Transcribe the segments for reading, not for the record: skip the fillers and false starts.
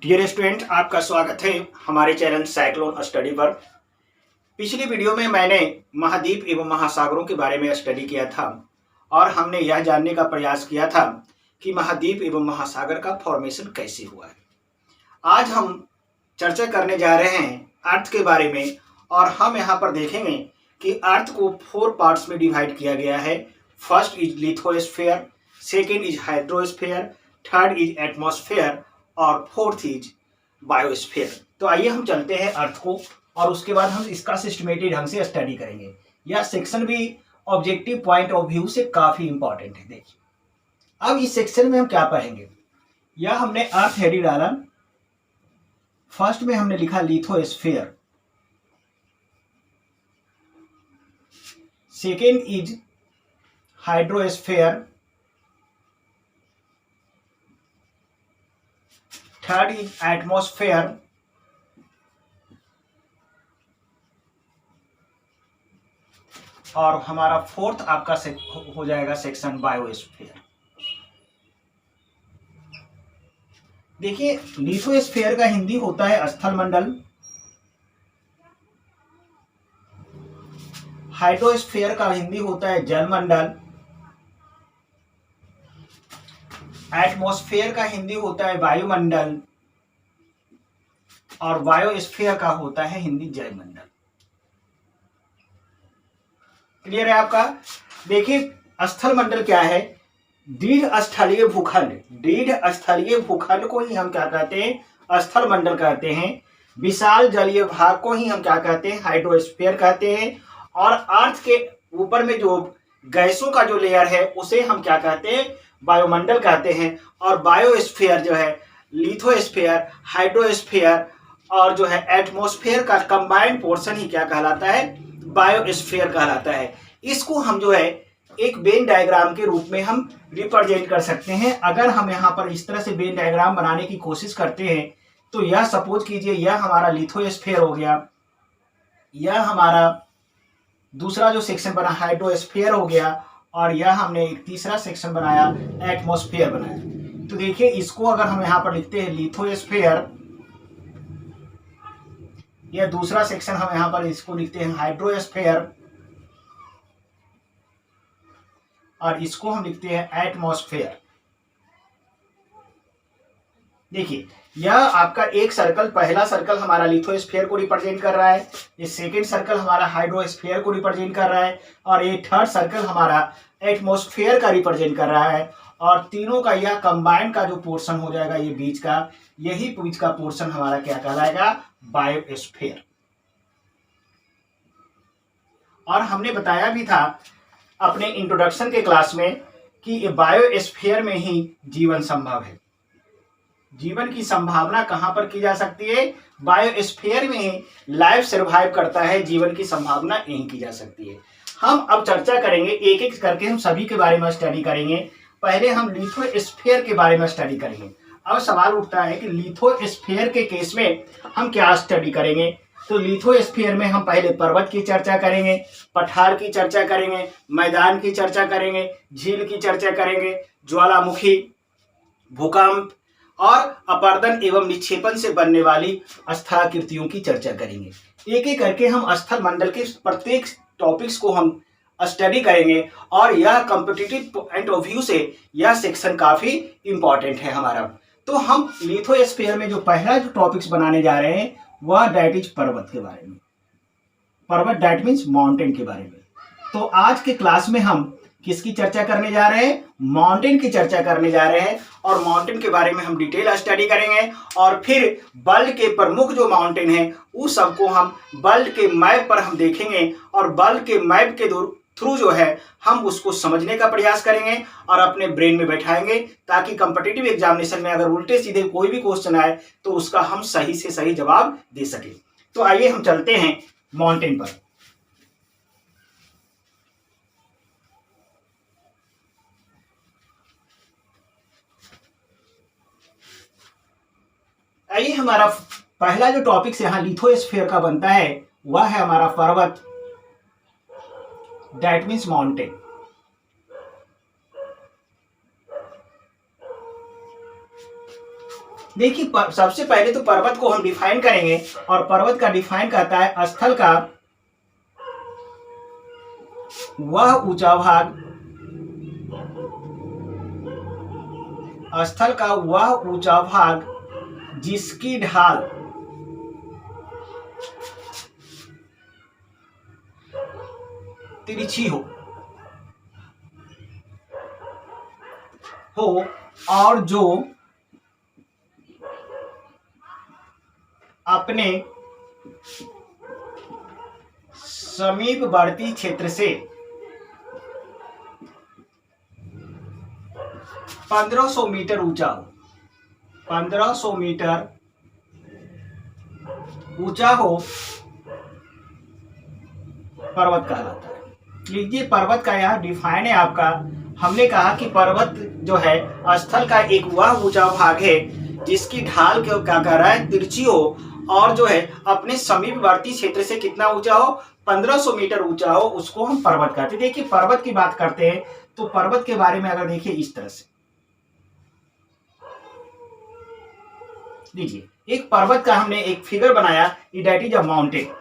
Dear student, आपका स्वागत है हमारे चैनल साइक्लोन स्टडी पर। पिछली वीडियो में मैंने महाद्वीप एवं महासागरों के बारे में स्टडी किया था और हमने यह जानने का प्रयास किया था कि महाद्वीप एवं महासागर का फॉर्मेशन कैसे हुआ है। आज हम चर्चा करने जा रहे हैं अर्थ के बारे में और हम यहाँ पर देखेंगे कि अर्थ को 4 पार्ट्स में डिवाइड किया गया है। First is lithosphere, second is hydrosphere, third is atmosphere और फोर्थ इज बायोस्फीयर। तो आइए हम चलते हैं अर्थ को और उसके बाद हम इसका सिस्टमेटिक ढंग से स्टडी करेंगे। यह सेक्शन भी ऑब्जेक्टिव पॉइंट ऑफ व्यू से काफी इंपॉर्टेंट है। देखिए अब इस सेक्शन में हम क्या पढ़ेंगे। यह हमने अर्थ हेडी डाला। फर्स्ट में हमने लिखा lithosphere, second is hydrosphere, third is atmosphere और हमारा फोर्थ आपका हो जाएगा सेक्शन बायोस्फीयर। देखिए लिथोस्फीयर का हिंदी होता है स्थल मंडल, हाइड्रोस्फीयर का हिंदी होता है जल मंडल, एटमॉस्फेयर का हिंदी होता है वायुमंडल और बायोस्फीयर का होता है हिंदी जलमंडल। क्लियर है आपका। देखिए स्थल मंडल क्या है? दृढ़ स्थलीय भूखंड। दृढ़ स्थलीय भूखंड को ही हम क्या कहते हैं? स्थल मंडल कहते हैं। विशाल जलीय भाग को ही हम क्या कहते हैं? हाइड्रोस्फीयर कहते हैं। और अर्थ के ऊपर में जो गैसों का जो लेयर है उसे हम क्या कहते हैं? वायुमंडल कहते हैं। और बायोस्फीयर जो है लिथोस्फीयर, हाइड्रोस्फीयर और जो है एटमॉस्फेयर का कंबाइंड पोर्शन ही क्या कहलाता है? बायोस्फीयर कहलाता है। इसको हम जो है एक वेन डायग्राम के रूप में हम रिप्रेजेंट कर सकते हैं। अगर हम यहाँ पर इस तरह से वेन डायग्राम बनाने की कोशिश करते हैं तो यह सपोज कीजिए यह हमारा लिथोस्फीयर हो गया, यह हमारा दूसरा जो सेक्शन बना हाइड्रोस्फीयर हो गया और यह हमने एक तीसरा सेक्शन बनाया एटमॉस्फेयर बनाया। तो देखिए इसको अगर हम यहाँ पर लिखते हैं लिथोस्फीयर, यह दूसरा सेक्शन हम यहाँ पर इसको लिखते हैं हाइड्रोस्फीयर और इसको हम लिखते हैं एटमॉस्फेयर। देखिए यह आपका एक सर्कल, पहला सर्कल हमारा लिथोस्फीयर को रिप्रेजेंट कर रहा है, ये सेकेंड सर्कल हमारा हाइड्रोस्फीयर को रिप्रेजेंट कर रहा है और ये थर्ड सर्कल हमारा एटमॉस्फेयर का रिप्रेजेंट कर रहा है। और तीनों का यह कंबाइंड का जो पोर्शन हो जाएगा ये बीच का, यही बीच का पोर्शन हमारा क्या कहलाएगा? बायोस्फीयर। और हमने बताया भी था अपने इंट्रोडक्शन के क्लास में कि बायोस्फीयर में ही जीवन संभव है। जीवन की संभावना कहां पर की जा सकती है? बायोस्फीयर में ही लाइफ सर्वाइव करता है, जीवन की संभावना यहीं की जा सकती है। हम अब चर्चा करेंगे एक एक करके, हम सभी के बारे में स्टडी करेंगे। पहले हम लिथोस्फीयर के बारे में स्टडी करेंगे। अब सवाल उठता है कि लिथोस्फीयर के केस में हम क्या स्टडी करेंगे। तो लिथोस्फीयर में हम पहले पर्वत की चर्चा करेंगे, पठार की चर्चा करेंगे, मैदान की चर्चा करेंगे, झील की चर्चा करेंगे, ज्वालामुखी, भूकंप और अपर्दन एवं निक्षेपण से बनने वाली स्थलाकृतियों की चर्चा करेंगे। एक एक करके हम स्थल मंडल के प्रत्येक टॉपिक्स को हम स्टडी करेंगे और यह कॉम्पिटिटिव पॉइंट ऑफ व्यू से यह सेक्शन काफी इंपॉर्टेंट है हमारा। तो हम लिथोस्फीयर में जो पहला जो टॉपिक्स बनाने जा रहे हैं वह दैट इज पर्वत के बारे में। पर्वत दैट मीन्स माउंटेन के बारे में। तो आज के क्लास में हम किसकी चर्चा करने जा रहे हैं? माउंटेन की चर्चा करने जा रहे हैं और माउंटेन के बारे में हम डिटेल स्टडी करेंगे और फिर वर्ल्ड के प्रमुख जो माउंटेन हैं उस सबको हम वर्ल्ड के मैप पर हम देखेंगे और वर्ल्ड के मैप के थ्रू जो है हम उसको समझने का प्रयास करेंगे और अपने ब्रेन में बैठाएंगे ताकि कॉम्पिटिटिव एग्जामिनेशन में अगर उल्टे सीधे कोई भी क्वेश्चन आए तो उसका हम सही से सही जवाब दे सके। तो आइए हम चलते हैं माउंटेन पर। आइए हमारा पहला जो टॉपिक यहाँ लिथोस्फीयर का बनता है वह है हमारा पर्वत, दैट मीन्स माउंटेन। देखिए सबसे पहले तो पर्वत को हम डिफाइन करेंगे, और पर्वत का डिफाइन कहता है स्थल का वह ऊंचा भाग, स्थल का वह ऊंचा भाग जिसकी ढाल तिरछी हो और जो अपने समीपवर्ती क्षेत्र से 1500 मीटर ऊंचा हो, 1500 मीटर ऊंचा हो, पर्वत कहलाता है। लीजिए पर्वत का यहाँ डिफाइन है आपका। हमने कहा कि पर्वत जो है स्थल का एक वह ऊंचा भाग है जिसकी ढाल क्या कर रहा है, तिरछी हो, और जो है अपने समीपवर्ती क्षेत्र से कितना ऊंचा हो, 1500 मीटर ऊंचा हो, उसको हम पर्वत कहते हैं। देखिए पर्वत की बात करते हैं तो पर्वत के बारे में अगर देखिए इस तरह से, लीजिए एक पर्वत का हमने एक फिगर बनाया, दैट इज अ माउंटेन।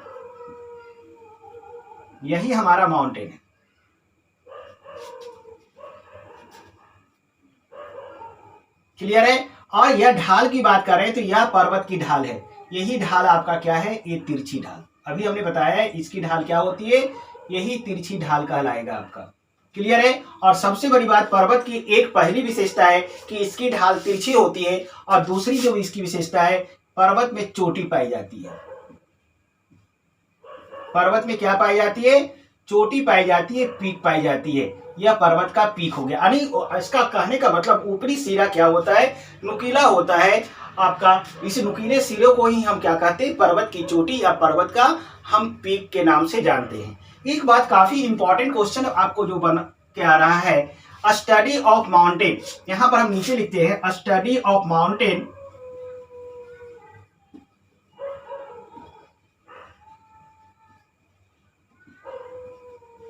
यही हमारा माउंटेन है। क्लियर है। और यह ढाल की बात कर रहे हैं तो यह पर्वत की ढाल है। यही ढाल आपका क्या है, ये तिरछी ढाल। अभी हमने बताया है इसकी ढाल क्या होती है, यही तिरछी ढाल कहलाएगा आपका। क्लियर है। और सबसे बड़ी बात, पर्वत की एक पहली विशेषता है कि इसकी ढाल तिरछी होती है, और दूसरी जो इसकी विशेषता है, पर्वत में चोटी पाई जाती है। पर्वत में क्या पाई जाती है, चोटी पाई जाती है, पीक पाई जाती है। यह पर्वत का पीक हो गया। यानी इसका कहने का मतलब ऊपरी सिरा क्या होता है, नुकीला होता है आपका। इस नुकीले सिरे को ही हम क्या कहते हैं, पर्वत की चोटी या पर्वत का हम पीक के नाम से जानते हैं। एक बात, काफी इंपॉर्टेंट क्वेश्चन आपको जो बन के आ रहा है, स्टडी ऑफ माउंटेन। यहां पर हम नीचे लिखते हैं study of mountain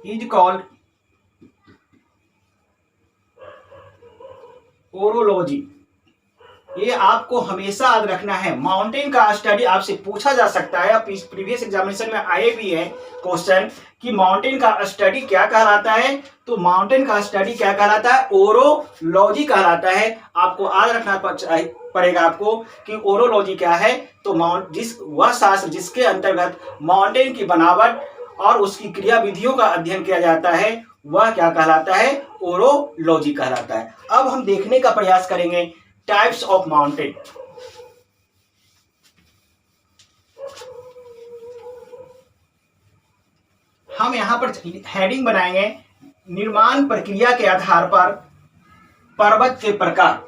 is called orology. ये आपको हमेशा याद रखना है। माउंटेन का स्टडी आपसे पूछा जा सकता है, प्रीवियस एग्जामिनेशन में आए भी है क्वेश्चन कि माउंटेन का स्टडी क्या कहलाता है। तो माउंटेन का स्टडी क्या कहलाता है, ओरोलॉजी कहलाता है। आपको याद रखना पड़ेगा आपको कि ओरोलॉजी क्या है। तो वह शास्त्र जिसके अंतर्गत माउंटेन की बनावट और उसकी क्रिया विधियों का अध्ययन किया जाता है, वह क्या कहलाता है, ओरोलॉजी कहलाता है। अब हम देखने का प्रयास करेंगे टाइप्स ऑफ माउंटेन। हम यहां पर हेडिंग बनाएंगे, निर्माण प्रक्रिया के आधार पर पर्वत के प्रकार।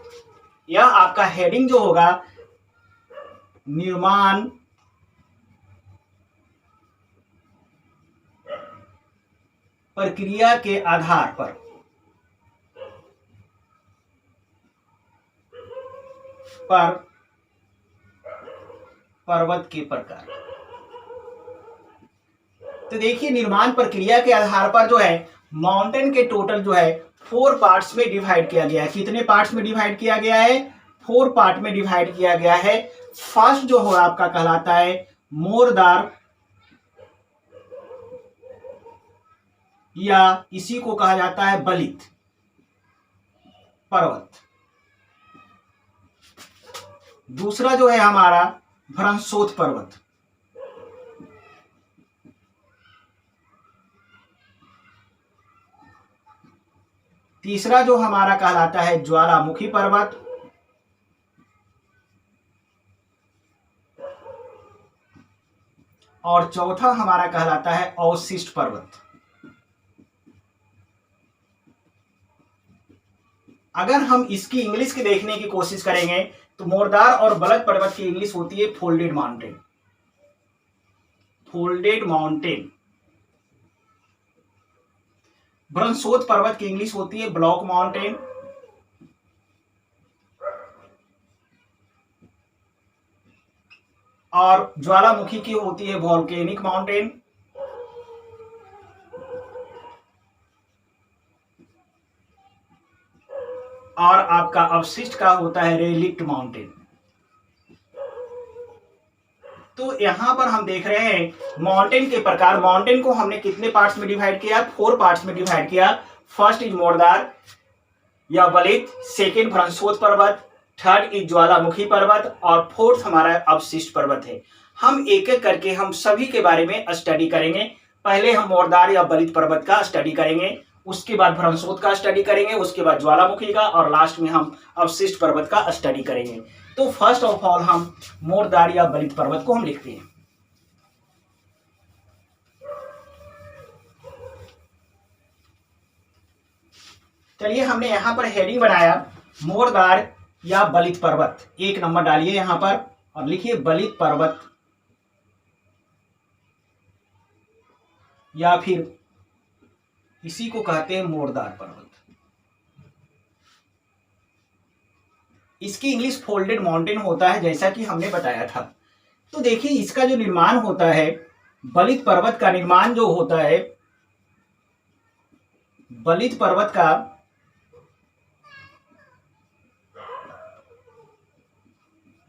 यह आपका हेडिंग जो होगा, निर्माण प्रक्रिया के आधार पर पर्वत के प्रकार। तो देखिए निर्माण प्रक्रिया के आधार पर जो है माउंटेन के टोटल जो है 4 पार्ट्स में डिवाइड किया गया है। कितने पार्ट्स में डिवाइड किया गया है, 4 पार्ट में डिवाइड किया गया है। फर्स्ट जो होगा आपका कहलाता है मोरदार, या इसी को कहा जाता है बलित पर्वत। दूसरा जो है हमारा भ्रंशोथ पर्वत। तीसरा जो हमारा कहलाता है ज्वालामुखी पर्वत। और चौथा हमारा कहलाता है अवशिष्ट पर्वत। अगर हम इसकी इंग्लिश की देखने की कोशिश करेंगे तो मोरदार और बलत पर्वत की इंग्लिश होती है फोल्डेड माउंटेन। Folded mountain. भ्रंशोथ पर्वत की इंग्लिश होती है ब्लॉक माउंटेन। और ज्वालामुखी की होती है वॉल्केनिक माउंटेन। और आपका अवशिष्ट का होता है रेलिक्ट माउंटेन। तो यहाँ पर हम देख रहे हैं माउंटेन के प्रकार। माउंटेन को हमने कितने पार्ट्स में डिवाइड किया? 4 पार्ट्स में डिवाइड किया। फर्स्ट इज मोरदार या बलित, सेकेंड भ्रंशोत पर्वत, थर्ड इज ज्वालामुखी पर्वत और फोर्थ हमारा अवशिष्ट पर्वत है। हम एक एक करके हम सभी के बारे में स्टडी करेंगे। पहले हम मोरदार या बलित पर्वत का स्टडी करेंगे, उसके बाद भ्रंशोत का स्टडी करेंगे, उसके बाद ज्वालामुखी का और लास्ट में हम अवशिष्ट पर्वत का स्टडी करेंगे। तो फर्स्ट ऑफ ऑल हम मोरदार या बलित पर्वत को हम लिखते हैं। चलिए, हमने यहां पर हेडिंग बनाया मोरदार या बलित पर्वत। 1 नंबर डालिए यहां पर और लिखिए बलित पर्वत या फिर इसी को कहते हैं मोरदार पर्वत। इसकी इंग्लिश फोल्डेड माउंटेन होता है, जैसा कि हमने बताया था। तो देखिए, इसका जो निर्माण होता है, बलित पर्वत का निर्माण जो होता है, बलित पर्वत का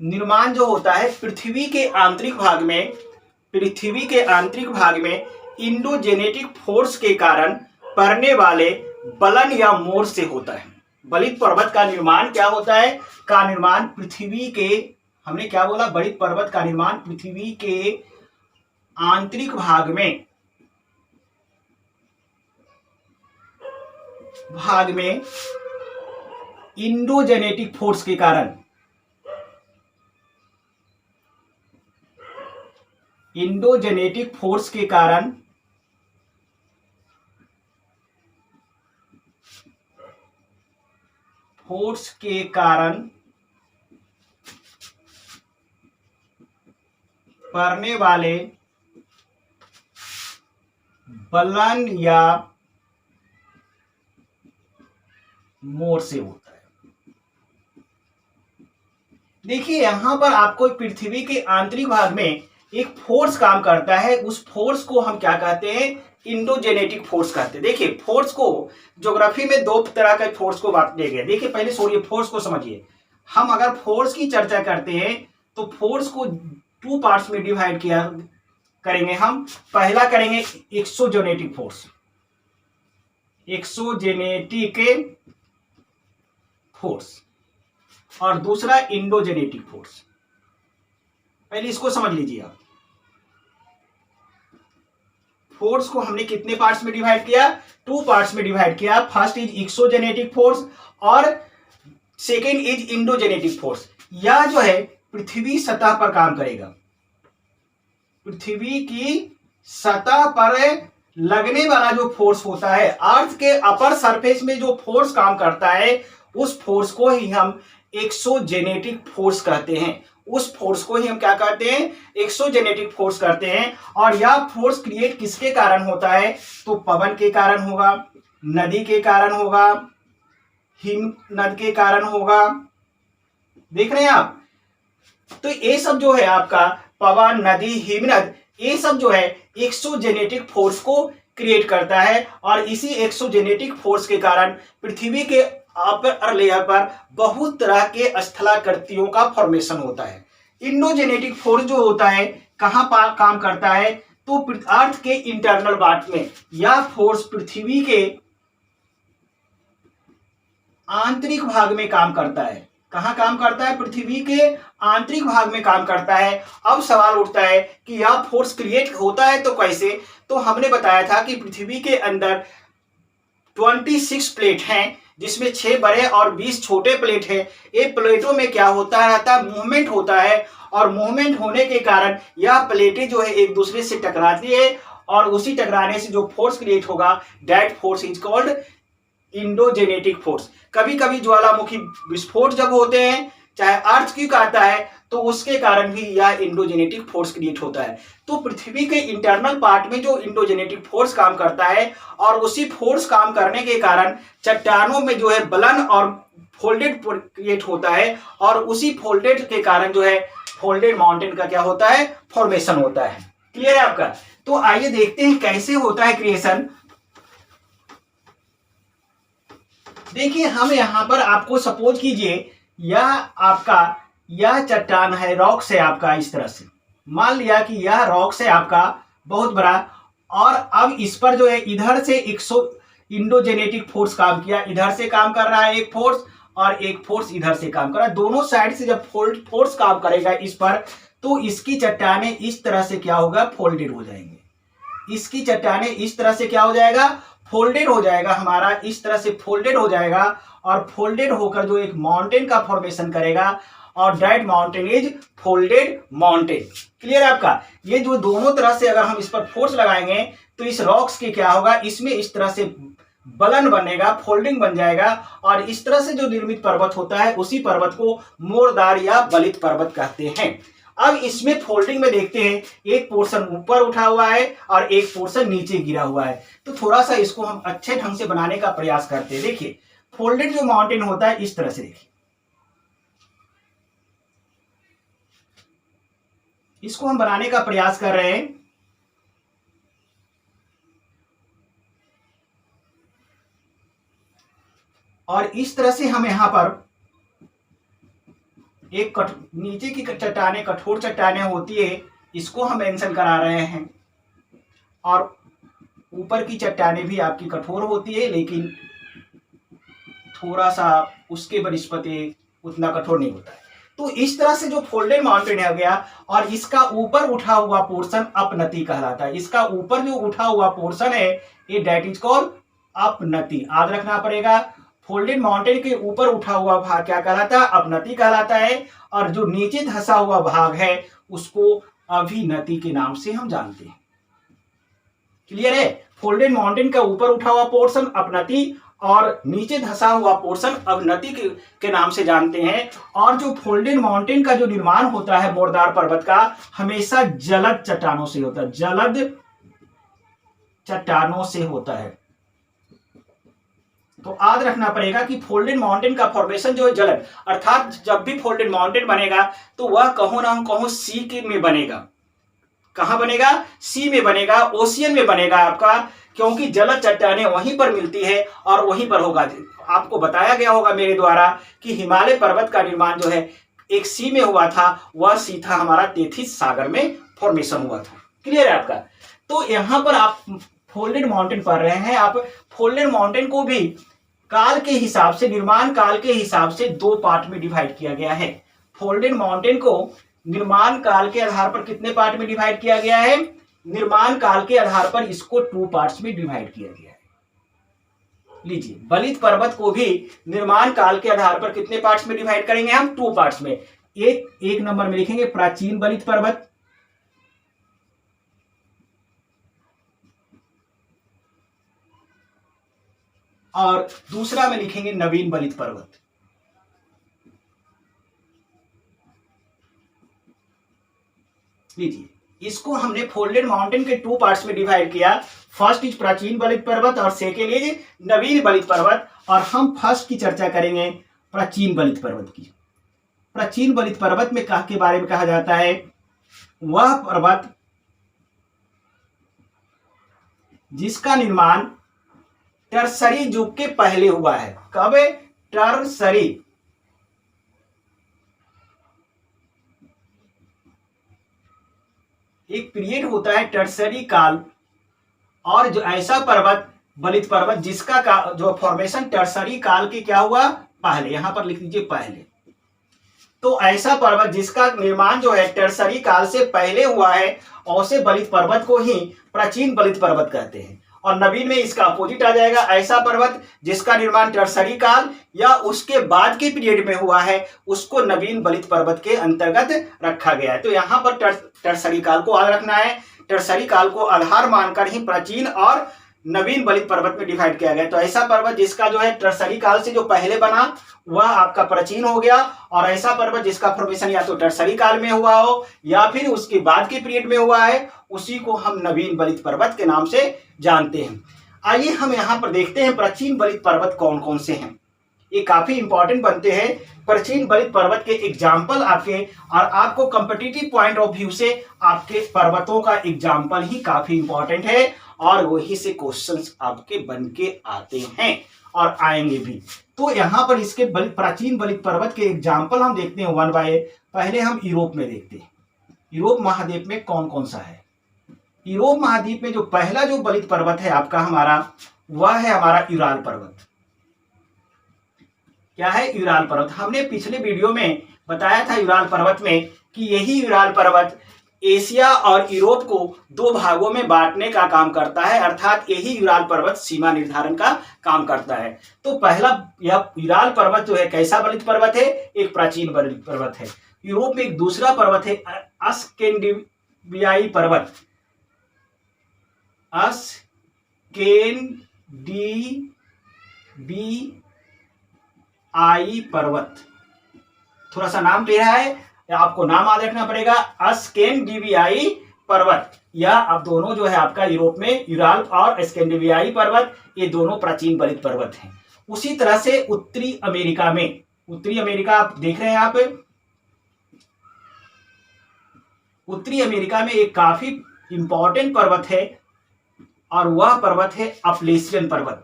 निर्माण जो होता है पृथ्वी के आंतरिक भाग में इंडोजेनेटिक फोर्स के कारण पड़ने वाले बलन या मोर से होता है। बलित पर्वत का निर्माण क्या होता है? का निर्माण पृथ्वी के, हमने क्या बोला? बलित पर्वत का निर्माण पृथ्वी के आंतरिक भाग में इंडोजेनेटिक फोर्स के कारण, इंडोजेनेटिक फोर्स के कारण पड़ने वाले बलन या मोर से होता है। देखिए, यहां पर आपको पृथ्वी के आंतरिक भाग में एक फोर्स काम करता है। उस फोर्स को हम क्या कहते हैं? इंडोजेनेटिक फोर्स कहते हैं। देखिए, फोर्स को ज्योग्राफी में 2 तरह के फोर्स को बांटे गए। देखिए, पहले छोड़िए, फोर्स को समझिए। हम अगर फोर्स की चर्चा करते हैं तो फोर्स को 2 पार्ट्स में डिवाइड किया करेंगे। हम पहला करेंगे एक्सोजेनेटिक फोर्स और दूसरा इंडोजेनेटिक फोर्स। पहले इसको समझ लीजिए आप। फोर्स को हमने कितने पार्ट्स में डिवाइड किया? 2 पार्ट्स में डिवाइड किया। फर्स्ट इज एक्सोजेनेटिक फोर्स और सेकेंड इज इंडोजेनेटिक फोर्स। यह जो है पृथ्वी सतह पर काम करेगा। पृथ्वी की सतह पर लगने वाला जो फोर्स होता है, अर्थ के अपर सरफेस में जो फोर्स काम करता है, उस फोर्स को ही हम एक्सोजेनेटिक फोर्स कहते हैं। उस फोर्स को ही हम क्या कहते हैं? एक्सोजेनेटिक फोर्स कहते हैं। और यह फोर्स क्रिएट किसके कारण होता है? तो पवन के कारण होगा, नदी के कारण होगा, हिमनद के कारण होगा। देख रहे हैं आप? तो ये सब जो है आपका पवन, नदी, हिमनद, ये सब जो है एक्सोजेनेटिक फोर्स को क्रिएट करता है। और इसी एक्सोजेनेटिक फोर्स के कारण पृथ्वी के अपर लेयर पर बहुत तरह के स्थलाकृतियों का फॉर्मेशन होता है। इंडोजेनेटिक फोर्स जो होता है कहां पर काम करता है? तो अर्थ के इंटरनल पार्ट में। यह फोर्स पृथ्वी के आंतरिक भाग में काम करता है। कहां काम करता है? पृथ्वी के आंतरिक भाग में काम करता है। अब सवाल उठता है कि यह फोर्स क्रिएट होता है तो कैसे? तो हमने बताया था कि पृथ्वी के अंदर 26 प्लेट हैं, जिसमें 6 बड़े और 20 छोटे प्लेट हैं। ये प्लेटों में क्या होता रहता है? मूवमेंट होता है। और मूवमेंट होने के कारण यह प्लेटें जो है एक दूसरे से टकराती है और उसी टकराने से जो फोर्स क्रिएट होगा, that force is called endogenetic force. कभी कभी ज्वालामुखी विस्फोट जब होते हैं, चाहे अर्थक्वेक आता है, तो उसके कारण भी यह इंडोजेनेटिक फोर्स क्रिएट होता है। तो पृथ्वी के इंटरनल पार्ट में जो इंडोजेनेटिक फोर्स काम करता है और उसी फोर्स काम करने के कारण चट्टानों में जो है बलन और फोल्डेड क्रिएट होता है और उसी फोल्डेड के कारण जो है फोल्डेड माउंटेन का क्या होता है? फॉर्मेशन होता है। क्लियर है आपका? तो आइए देखते हैं कैसे होता है क्रिएशन। देखिए, हम यहां पर आपको सपोज कीजिए यह चट्टान है, रॉक्स है आपका, इस तरह से मान लिया कि यह रॉक्स है आपका बहुत बड़ा, और अब इस पर जो है इधर से इंडोजेनेटिक फोर्स काम किया, इधर से काम कर रहा है एक फोर्स और एक फोर्स इधर से काम कर रहा है। दोनों साइड से जब फोर्स काम करेगा इस पर, तो इसकी चट्टाने इस तरह से क्या होगा, फोल्डेड हो जाएंगे। इसकी चट्टाने इस तरह से क्या हो जाएगा, फोल्डेड हो जाएगा, हमारा इस तरह से फोल्डेड हो जाएगा, और फोल्डेड होकर जो एक माउंटेन का फॉर्मेशन करेगा, और that mountain is folded mountain. Clear है आपका। ये जो दोनों तरह से अगर हम इस पर फोर्स लगाएंगे तो इस रॉक्स के क्या होगा, इसमें इस तरह से बलन बनेगा, फोल्डिंग बन जाएगा, और इस तरह से जो निर्मित पर्वत होता है उसी पर्वत को मोरदार या बलित पर्वत कहते हैं। अब इसमें फोल्डिंग में देखते हैं, एक पोर्शन ऊपर उठा हुआ है और एक पोर्शन नीचे गिरा हुआ है। तो थोड़ा सा इसको हम अच्छे ढंग से बनाने का प्रयास करते हैं। देखिए फोल्डेड जो माउंटेन होता है इस तरह से, देखिए इसको हम बनाने का प्रयास कर रहे हैं। और इस तरह से हम यहां पर एक नीचे की चट्टाने कठोर चट्टाने होती है, इसको हम मेंशन करा रहे हैं, और ऊपर की चट्टाने भी आपकी कठोर होती है लेकिन थोड़ा सा उसके बनिस्पत उतना कठोर नहीं होता है। तो इस तरह से जो फोल्डेड माउंटेन हो गया, और इसका ऊपर उठा हुआ पोर्शन अपनति कहलाता है। इसका ऊपर जो उठा हुआ पोर्शन है ये दैट इज कॉल्ड अपनति। याद रखना पड़ेगा, फोल्डेड माउंटेन के ऊपर उठा हुआ भाग क्या कहलाता है, अपनति कहलाता है, और जो नीचे धंसा हुआ भाग है उसको अभिनति के नाम से हम जानते हैं। क्लियर है। फोल्डेड माउंटेन का ऊपर उठा हुआ पोर्शन अपनति और नीचे धंसा हुआ पोर्शन अवनति के नाम से जानते हैं। और जो फोल्डेड माउंटेन का जो निर्माण होता है मोरदार पर्वत का, हमेशा जलद चट्टानों से होता है, जलद चट्टानों से होता है। तो याद रखना पड़ेगा कि फोल्डेड माउंटेन का फॉर्मेशन जो है जलद, अर्थात जब भी फोल्डेड माउंटेन बनेगा तो वह कहो ना कहो सी के में बनेगा। कहां बनेगा, सी में बनेगा, ओशियन में बनेगा आपका, क्योंकि जलद चट्टानें वहीं पर मिलती है और वहीं पर होगा। आपको बताया गया होगा मेरे द्वारा कि हिमालय पर्वत का निर्माण जो है एक सी में हुआ था, वह सी था हमारा तेथिस सागर में फॉर्मेशन हुआ था। क्लियर है आपका। तो यहां पर आप फोल्डेड माउंटेन पढ़ रहे हैं, आप फोल्डेड माउंटेन को भी काल के हिसाब से, निर्माण काल के हिसाब से दो पार्ट में डिवाइड किया गया है। फोल्डेड माउंटेन को निर्माण काल के आधार पर कितने पार्ट में डिवाइड किया गया है, निर्माण काल के आधार पर इसको 2 पार्ट्स में डिवाइड किया गया है। लीजिए बलित पर्वत को भी निर्माण काल के आधार पर कितने पार्ट्स में डिवाइड करेंगे हम, 2 पार्ट्स में। एक नंबर में लिखेंगे प्राचीन बलित पर्वत, और दूसरा में लिखेंगे नवीन बलित पर्वत। लीजिए इसको हमने फोल्डेड माउंटेन के 2 पार्ट्स में डिवाइड किया। फर्स्ट इज प्राचीन बलित पर्वत और सेकेंड इज नवीन बलित पर्वत। और हम फर्स्ट की चर्चा करेंगे प्राचीन बलित पर्वत की। प्राचीन बलित पर्वत में के बारे में कहा जाता है, वह पर्वत जिसका निर्माण टर्सरी युग के पहले हुआ है। कब? टर्सरी, एक पीरियड होता है टर्सरी काल, और जो ऐसा पर्वत बलित पर्वत जिसका जो फॉर्मेशन टर्सरी काल के क्या हुआ, पहले, यहां पर लिख दीजिए पहले। तो ऐसा पर्वत जिसका निर्माण जो है टर्सरी काल से पहले हुआ है, ऐसे बलित पर्वत को ही प्राचीन बलित पर्वत कहते हैं। और नवीन में इसका अपोजिट आ जाएगा, ऐसा पर्वत जिसका निर्माण टर्सरी काल या उसके बाद के पीरियड में हुआ है, उसको नवीन बलित पर्वत के अंतर्गत रखा गया है। तो यहाँ पर टर्सरी काल को याद रखना है। टर्सरी काल को आधार मानकर ही प्राचीन और नवीन बलित पर्वत में डिवाइड किया गया। तो ऐसा पर्वत जिसका जो है टर्सरी काल से जो पहले बना वह आपका प्राचीन हो गया, और ऐसा पर्वत जिसका फॉर्मेशन या तो टर्सरी काल में हुआ हो या फिर उसके बाद के पीरियड में हुआ है, उसी को हम नवीन बलित पर्वत के नाम से जानते हैं। आइए हम यहाँ पर देखते हैं प्राचीन बलित पर्वत कौन कौन से हैं। ये काफी इंपॉर्टेंट बनते हैं। प्राचीन बलित पर्वत के एग्जाम्पल आपके, और आपको कंपिटिटिव पॉइंट ऑफ व्यू से आपके पर्वतों का एग्जाम्पल ही काफी इंपॉर्टेंट है, और वही से क्वेश्चंस आपके बन के आते हैं और आएंगे भी। तो यहाँ पर इसके प्राचीन बलित पर्वत के एग्जाम्पल हम देखते हैं वन बाय। पहले हम यूरोप में देखते हैं। यूरोप महाद्वीप में कौन कौन सा है? यूरोप महाद्वीप में जो पहला जो बलित पर्वत है आपका हमारा, वह है हमारा यूराल पर्वत। क्या है? यूराल पर्वत। हमने पिछले वीडियो में बताया था यूराल पर्वत में कि यही यूराल पर्वत एशिया और यूरोप को दो भागों में बांटने का काम करता है, अर्थात यही यूराल पर्वत सीमा निर्धारण का काम करता है। तो पहला यह यूराल पर्वत जो है कैसा बलित पर्वत है? एक प्राचीन बलित पर्वत है। यूरोप में एक दूसरा पर्वत है स्कैंडिनेवियाई पर्वत, स्कैंडिनेवियाई पर्वत। थोड़ा सा नाम टेढ़ा है, आपको नाम याद रखना पड़ेगा। स्कैंडिनेवियाई पर्वत, यह आप दोनों जो है आपका यूरोप में यूराल और स्कैंडिनेवियाई पर्वत, ये दोनों प्राचीन बलित पर्वत हैं। उसी तरह से उत्तरी अमेरिका में, उत्तरी अमेरिका आप देख रहे हैं आप, उत्तरी अमेरिका में एक काफी इंपॉर्टेंट पर्वत है और वह पर्वत है अपलेशियन पर्वत।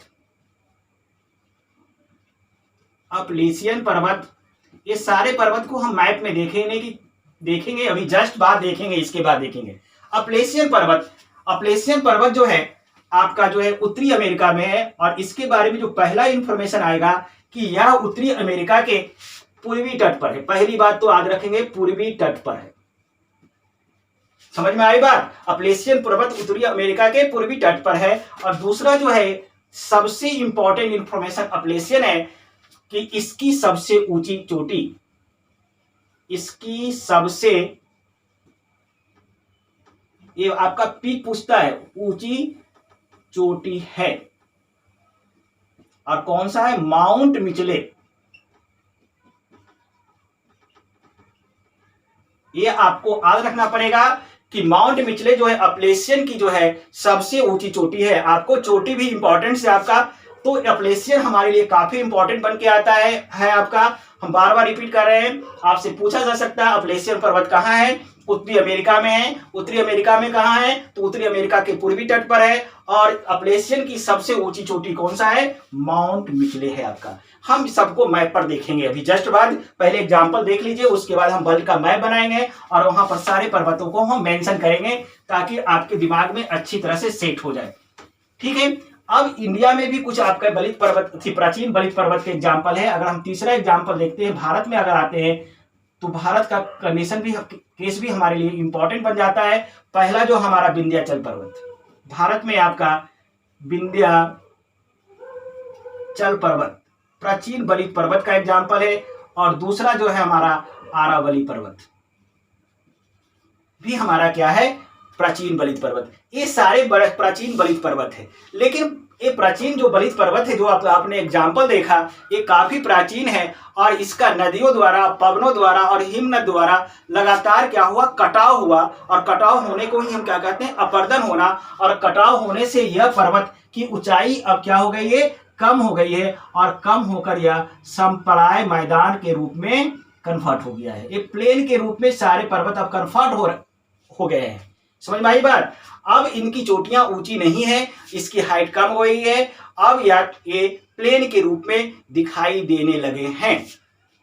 अपलेशियन पर्वत, ये सारे पर्वत को हम मैप में देखेंगे अभी जस्ट बाद देखेंगे, इसके बाद देखेंगे अपलेशियन पर्वत। अपलेशियन पर्वत जो है आपका जो है उत्तरी अमेरिका में है और इसके बारे में जो पहला इंफॉर्मेशन आएगा कि यह उत्तरी अमेरिका के पूर्वी तट पर है। पहली बात तो याद रखेंगे, पूर्वी तट पर है। समझ में आई बात? अपलेशियन पर्वत उत्तरी अमेरिका के पूर्वी तट पर है। और दूसरा जो है सबसे इंपॉर्टेंट इंफॉर्मेशन अपलेशियन है कि इसकी सबसे ऊंची चोटी, इसकी सबसे, ये आपका पीक पूछता है, ऊंची चोटी है। और कौन सा है? माउंट मिचले। ये आपको याद रखना पड़ेगा कि माउंट मिचले जो है अपलेशियन की जो है सबसे ऊंची चोटी है। आपको चोटी भी इंपॉर्टेंट है आपका, तो अपलेशियन हमारे लिए काफी इंपॉर्टेंट बन के आता है आपका। हम बार बार रिपीट कर रहे हैं, आपसे पूछा जा सकता है अपलेशियन पर्वत कहाँ है? उत्तरी अमेरिका में है। उत्तरी अमेरिका में कहाँ है? तो उत्तरी अमेरिका के पूर्वी तट पर है। और अपलेशियन की सबसे ऊंची चोटी कौन सा है? माउंट मिचले है आपका। हम सबको मैप पर देखेंगे अभी जस्ट बाद। पहले एग्जाम्पल देख लीजिए, उसके बाद हम वर्ल्ड का मैप बनाएंगे और वहां पर सारे पर्वतों को हम मेंशन करेंगे ताकि आपके दिमाग में अच्छी तरह से सेट हो जाए। ठीक है। अब इंडिया में भी कुछ आपका बलित पर्वत थी, प्राचीन बलित पर्वत के एग्जाम्पल है। अगर हम तीसरा एग्जाम्पल देखते हैं, भारत में अगर आते हैं तो भारत का कंडीशन भी, केस भी हमारे लिए इंपॉर्टेंट बन जाता है। पहला जो हमारा विंध्याचल पर्वत, भारत में आपका विंध्याचल पर्वत प्राचीन बलित पर्वत का एग्जाम्पल है। और दूसरा जो है हमारा आरावली पर्वत भी हमारा क्या है? प्राचीन बलित पर्वत। ये सारे प्राचीन बलित पर्वत है। लेकिन ये प्राचीन जो बलित पर्वत है जो आपने एग्जाम्पल देखा, ये काफी प्राचीन है और इसका नदियों द्वारा, पवनों द्वारा और हिमनद द्वारा लगातार क्या हुआ? कटाव हुआ। और कटाव होने को ही हम क्या कहते हैं? अपर्दन होना। और कटाव होने से यह पर्वत की ऊंचाई अब क्या हो गई है? कम हो गई है। और कम होकर यह समपराय मैदान के रूप में कन्वर्ट हो गया है। ये प्लेन के रूप में सारे पर्वत अब कन्वर्ट हो गए हैं। समझ में आई बात? अब इनकी चोटियां ऊंची नहीं है, इसकी हाइट कम हो गई है। अब ये प्लेन के रूप में दिखाई देने लगे हैं।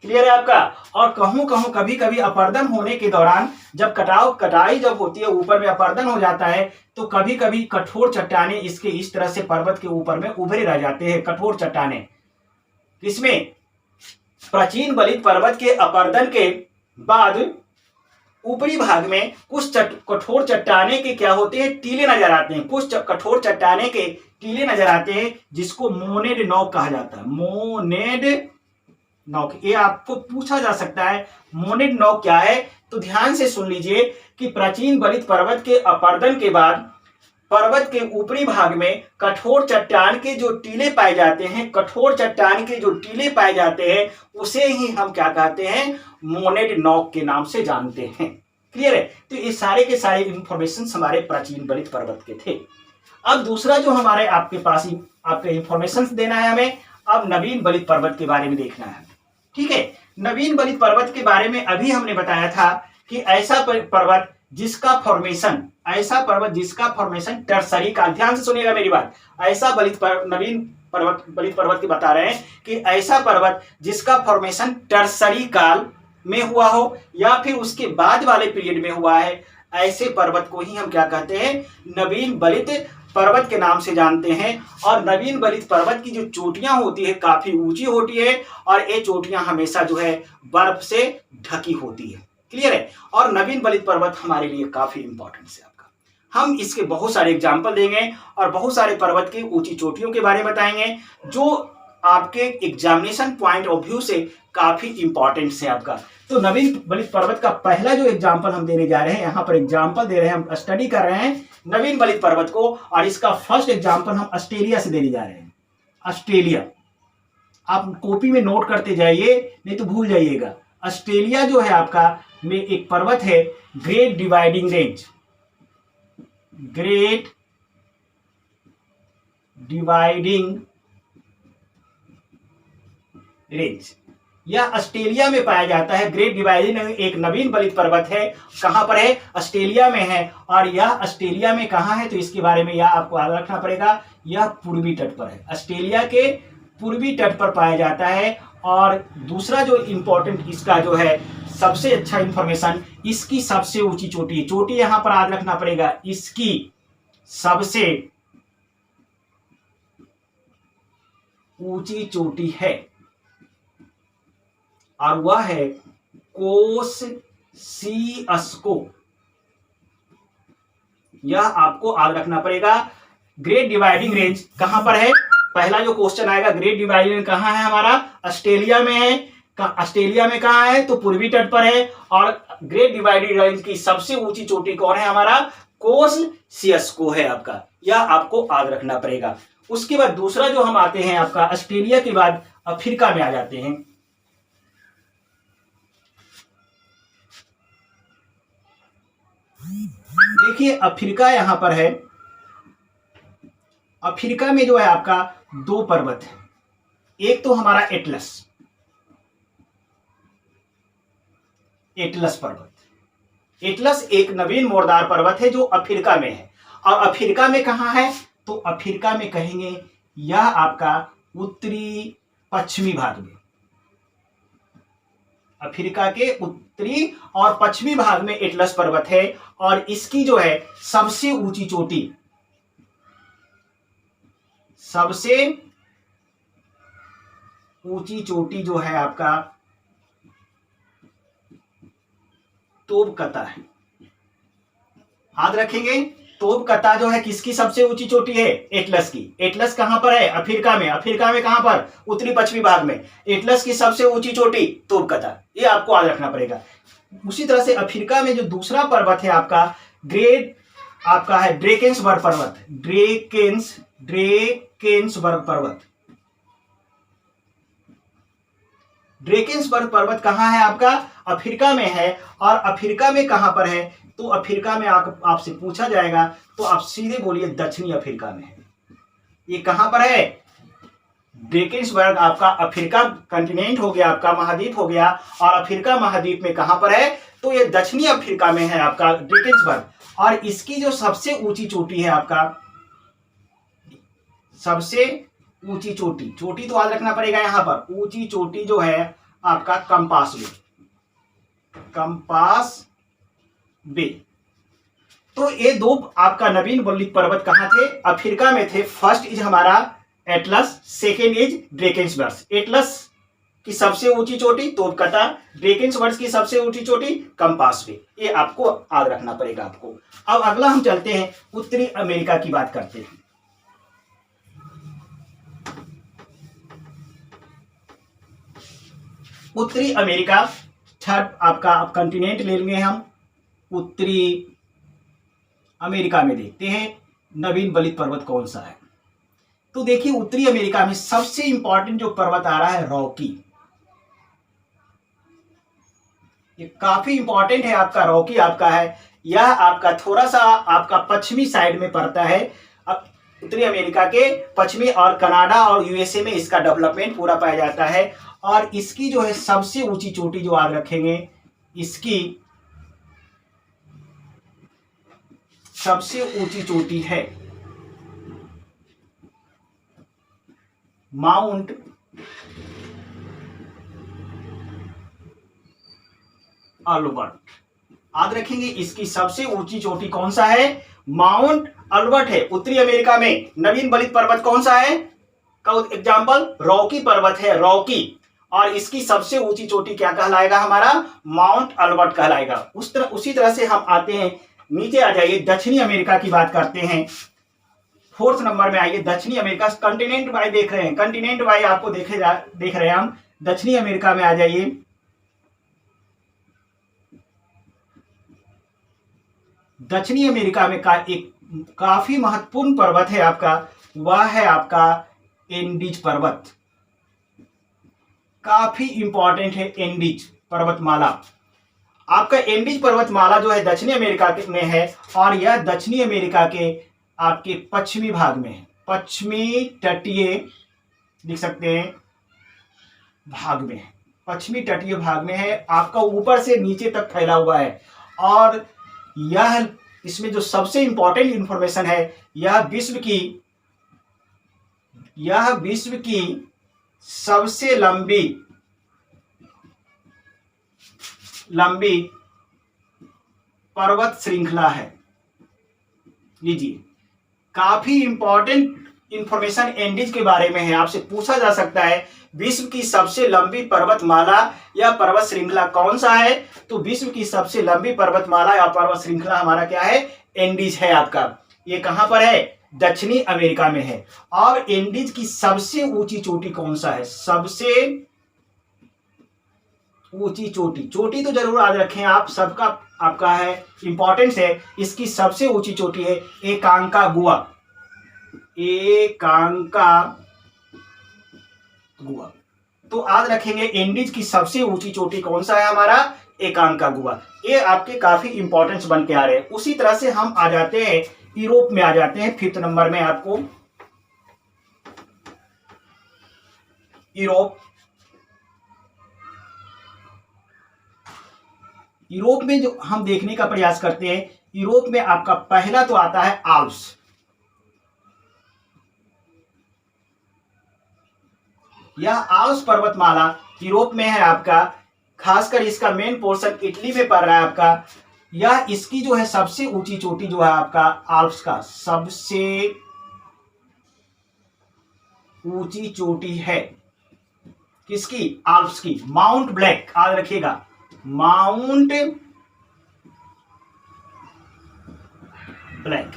क्लियर है आपका? और कहूं कभी कभी अपर्दन होने के दौरान, जब कटाई जब होती है, ऊपर में अपर्दन हो जाता है, तो कभी कभी कठोर चट्टाने इसके इस तरह से पर्वत के ऊपर में उभरे रह जाते हैं। कठोर चट्टाने इसमें प्राचीन बलित पर्वत के अपर्दन के बाद ऊपरी भाग में कुछ कठोर चट्टाने के क्या होते हैं? टीले नजर आते हैं। कुछ कठोर चट्टाने के टीले नजर आते हैं जिसको मोनेड नॉक कहा जाता है। मोनेड नॉक, ये आपको पूछा जा सकता है मोनेड नॉक क्या है? तो ध्यान से सुन लीजिए कि प्राचीन बलित पर्वत के अपर्दन के बाद पर्वत के ऊपरी भाग में कठोर चट्टान के जो टीले पाए जाते हैं, कठोर चट्टान के जो टीले पाए जाते हैं, उसे ही हम क्या कहते हैं? मोनेड नॉक के नाम से जानते हैं। क्लियर है? तो ये सारे के सारे इंफॉर्मेशन हमारे प्राचीन बलित पर्वत के थे। अब दूसरा जो हमारे आपके पास आपके इंफॉर्मेशन देना है हमें, अब नवीन बलित पर्वत के बारे में देखना है। ठीक है। नवीन बलित पर्वत के बारे में अभी हमने बताया था कि ऐसा पर्वत जिसका फॉर्मेशन टर्सरी काल, ध्यान से सुनिएगा मेरी बात, ऐसा नवीन बलित पर्वत की बता रहे हैं कि ऐसा पर्वत जिसका फॉर्मेशन टर्सरी काल में हुआ हो या फिर उसके बाद वाले पीरियड में हुआ है, ऐसे पर्वत को ही हम क्या कहते हैं, नवीन बलित पर्वत के नाम से जानते हैं। और नवीन बलित पर्वत की जो चोटियां होती है काफी ऊंची होती है और ये चोटियां हमेशा जो है बर्फ से ढकी होती है। क्लियर है। और नवीन बलित पर्वत हमारे लिए काफी इंपॉर्टेंट है आपका। हम इसके बहुत सारे एग्जाम्पल देंगे और बहुत सारे पर्वत की ऊंची चोटियों के बारे में बताएंगे जो आपके एग्जामिनेशन पॉइंट ऑफ व्यू से काफी इंपॉर्टेंट है आपका। तो नवीन बलित पर्वत का पहला जो एग्जाम्पल हम देने जा रहे हैं, यहाँ पर एग्जाम्पल दे रहे हैं, हम स्टडी कर रहे हैं नवीन बलित पर्वत को, और इसका फर्स्ट एग्जाम्पल हम ऑस्ट्रेलिया से देने जा रहे हैं। ऑस्ट्रेलिया, आप कॉपी में नोट करते जाइए नहीं तो भूल जाइएगा। ऑस्ट्रेलिया जो है आपका में एक पर्वत है great dividing range, great dividing range, यह ऑस्ट्रेलिया में पाया जाता है। ग्रेट डिवाइडिंग एक नवीन बलित पर्वत है। कहां पर है? ऑस्ट्रेलिया में है। और यह ऑस्ट्रेलिया में कहां है तो इसके बारे में यह आपको याद रखना पड़ेगा, यह पूर्वी तट पर है, ऑस्ट्रेलिया के पूर्वी तट पर पाया जाता है। और दूसरा जो इंपॉर्टेंट इसका जो है सबसे अच्छा इंफॉर्मेशन, इसकी सबसे ऊंची चोटी, चोटी यहां पर याद रखना पड़ेगा, इसकी सबसे ऊंची चोटी है और वह है कोसियस्को। यह आपको याद रखना पड़ेगा। ग्रेट डिवाइडिंग रेंज कहां पर है? पहला जो क्वेश्चन आएगा, ग्रेट डिवाइडिंग रेंज कहां है हमारा? ऑस्ट्रेलिया में है। ऑस्ट्रेलिया में कहां है तो पूर्वी तट पर है। और ग्रेट डिवाइडिंग रेंज की सबसे ऊंची चोटी कौन है हमारा? कोसियस्को है आपका। यह आपको याद रखना पड़ेगा। उसके बाद दूसरा जो हम आते हैं आपका, ऑस्ट्रेलिया के बाद अफ्रीका में आ जाते हैं। देखिए अफ्रीका यहां पर है। अफ्रीका में जो है आपका दो पर्वत है। एक तो हमारा एटलस, एटलस पर्वत। एटलस एक नवीन मोरदार पर्वत है जो अफ्रीका में है। और अफ्रीका में कहां है तो अफ्रीका में कहेंगे यह आपका उत्तरी पश्चिमी भाग में, अफ्रीका के उत्तरी और पश्चिमी भाग में एटलस पर्वत है। और इसकी जो है सबसे ऊंची चोटी, सबसे ऊंची चोटी जो है आपका तोबकता है। याद रखेंगे, तोबकता जो है किसकी सबसे ऊंची चोटी है? एटलस की। एटलस कहां पर है? अफ्रीका में। अफ्रीका में कहां पर? उत्तरी पश्चिमी भाग में। एटलस की सबसे ऊंची चोटी तोबकता, ये आपको याद रखना पड़ेगा। उसी तरह से अफ्रीका में जो दूसरा पर्वत है आपका ग्रेट आपका है ड्रेकेंसबर्ग पर्वत, ड्रेकेंसबर्ग पर्वत। ड्रेकेंसबर्ग पर्वत कहां है आपका? अफ्रीका में है। और अफ्रीका में कहां पर है तो अफ्रीका में आपसे पूछा जाएगा तो आप सीधे बोलिए दक्षिणी अफ्रीका में है। ये कहां पर है? ड्रेकेंसबर्ग आपका अफ्रीका कंटिनेंट हो गया, आपका महाद्वीप हो गया। और अफ्रीका महाद्वीप में कहां पर है तो ये दक्षिणी अफ्रीका में है आपका ड्रेकेंसबर्ग। और इसकी जो सबसे ऊंची चोटी है आपका, सबसे ऊंची चोटी, चोटी तो याद रखना पड़ेगा यहां पर, ऊंची चोटी जो है आपका कंपास वे, कंपास वे। तो ये दो आपका नवीन बलित पर्वत कहां थे? अफ्रीका में थे। फर्स्ट इज हमारा एटलस, सेकेंड इज ड्रेकेंसबर्ग। एटलस की सबसे ऊंची चोटी तोबकता, ड्रेकेंसबर्ग की सबसे ऊंची चोटी कंपास वे। ये आपको याद रखना पड़ेगा आपको। अब अगला हम चलते हैं उत्तरी अमेरिका की बात करते हैं। उत्तरी अमेरिका थर्ड आपका कंटिनेंट ले लेंगे हम। उत्तरी अमेरिका में देखते हैं नवीन बलित पर्वत कौन सा है। तो देखिए उत्तरी अमेरिका में सबसे इंपॉर्टेंट जो पर्वत आ रहा है रॉकी। ये काफी इंपॉर्टेंट है आपका, रॉकी आपका है। यह आपका थोड़ा सा आपका पश्चिमी साइड में पड़ता है। अब उत्तरी अमेरिका के पश्चिमी और कनाडा और यूएसए में इसका डेवलपमेंट पूरा पाया जाता है। और इसकी जो है सबसे ऊंची चोटी जो याद रखेंगे, इसकी सबसे ऊंची चोटी है माउंट अल्बर्ट। याद रखेंगे इसकी सबसे ऊंची चोटी कौन सा है? माउंट अल्बर्ट है। उत्तरी अमेरिका में नवीन बलित पर्वत कौन सा है का एग्जाम्पल? रॉकी पर्वत है, रॉकी। और इसकी सबसे ऊंची चोटी क्या कहलाएगा? हमारा माउंट अल्बर्ट कहलाएगा। उसी तरह से हम आते हैं नीचे, आ जाइए दक्षिणी अमेरिका की बात करते हैं। 4th नंबर में आइए, दक्षिणी अमेरिका। कंटिनेंट वाई देख रहे हैं, कंटिनेंट वाई आपको देख रहे हैं हम। दक्षिणी अमेरिका में आ जाइए। दक्षिणी अमेरिका में एक काफी महत्वपूर्ण पर्वत है आपका, वह है आपका एंडीज पर्वत। काफी इंपॉर्टेंट है एंडीज पर्वतमाला। आपका एंडीज पर्वतमाला जो है दक्षिणी अमेरिका में है, और यह दक्षिणी अमेरिका के आपके पश्चिमी भाग में है, पश्चिमी तटीय लिख सकते हैं भाग में है, पश्चिमी तटीय भाग में है। आपका ऊपर से नीचे तक फैला हुआ है। और यह इसमें जो सबसे इंपॉर्टेंट इंफॉर्मेशन है, यह विश्व की सबसे लंबी पर्वत श्रृंखला है। लीजिए, काफी इंपॉर्टेंट इंफॉर्मेशन एंडीज के बारे में है। आपसे पूछा जा सकता है विश्व की सबसे लंबी पर्वतमाला या पर्वत श्रृंखला कौन सा है? तो विश्व की सबसे लंबी पर्वतमाला या पर्वत श्रृंखला हमारा क्या है? एंडीज है आपका। ये कहां पर है? दक्षिणी अमेरिका में है। और एंडीज की सबसे ऊंची चोटी कौन सा है? सबसे ऊंची चोटी तो जरूर याद रखें आप, सबका आपका है, इंपॉर्टेंस है। इसकी सबसे ऊंची चोटी है एकांकागुआ। तो याद रखेंगे एंडीज की सबसे ऊंची चोटी कौन सा है? हमारा एकांकागुआ। ये आपके काफी इंपॉर्टेंस बन के आ रहे हैं। उसी तरह से हम आ जाते हैं यूरोप में, आ जाते हैं 5th नंबर में आपको यूरोप में जो हम देखने का प्रयास करते हैं, यूरोप में आपका पहला तो आता है आल्प्स। यह आल्प्स पर्वतमाला यूरोप में है आपका, खासकर इसका मेन पोर्शन इटली में पड़ रहा है आपका। यह इसकी जो है सबसे ऊंची चोटी जो है आपका आल्प्स का सबसे ऊंची चोटी है किसकी? आल्प्स की। माउंट ब्लैक, याद रखिएगा, माउंट ब्लैक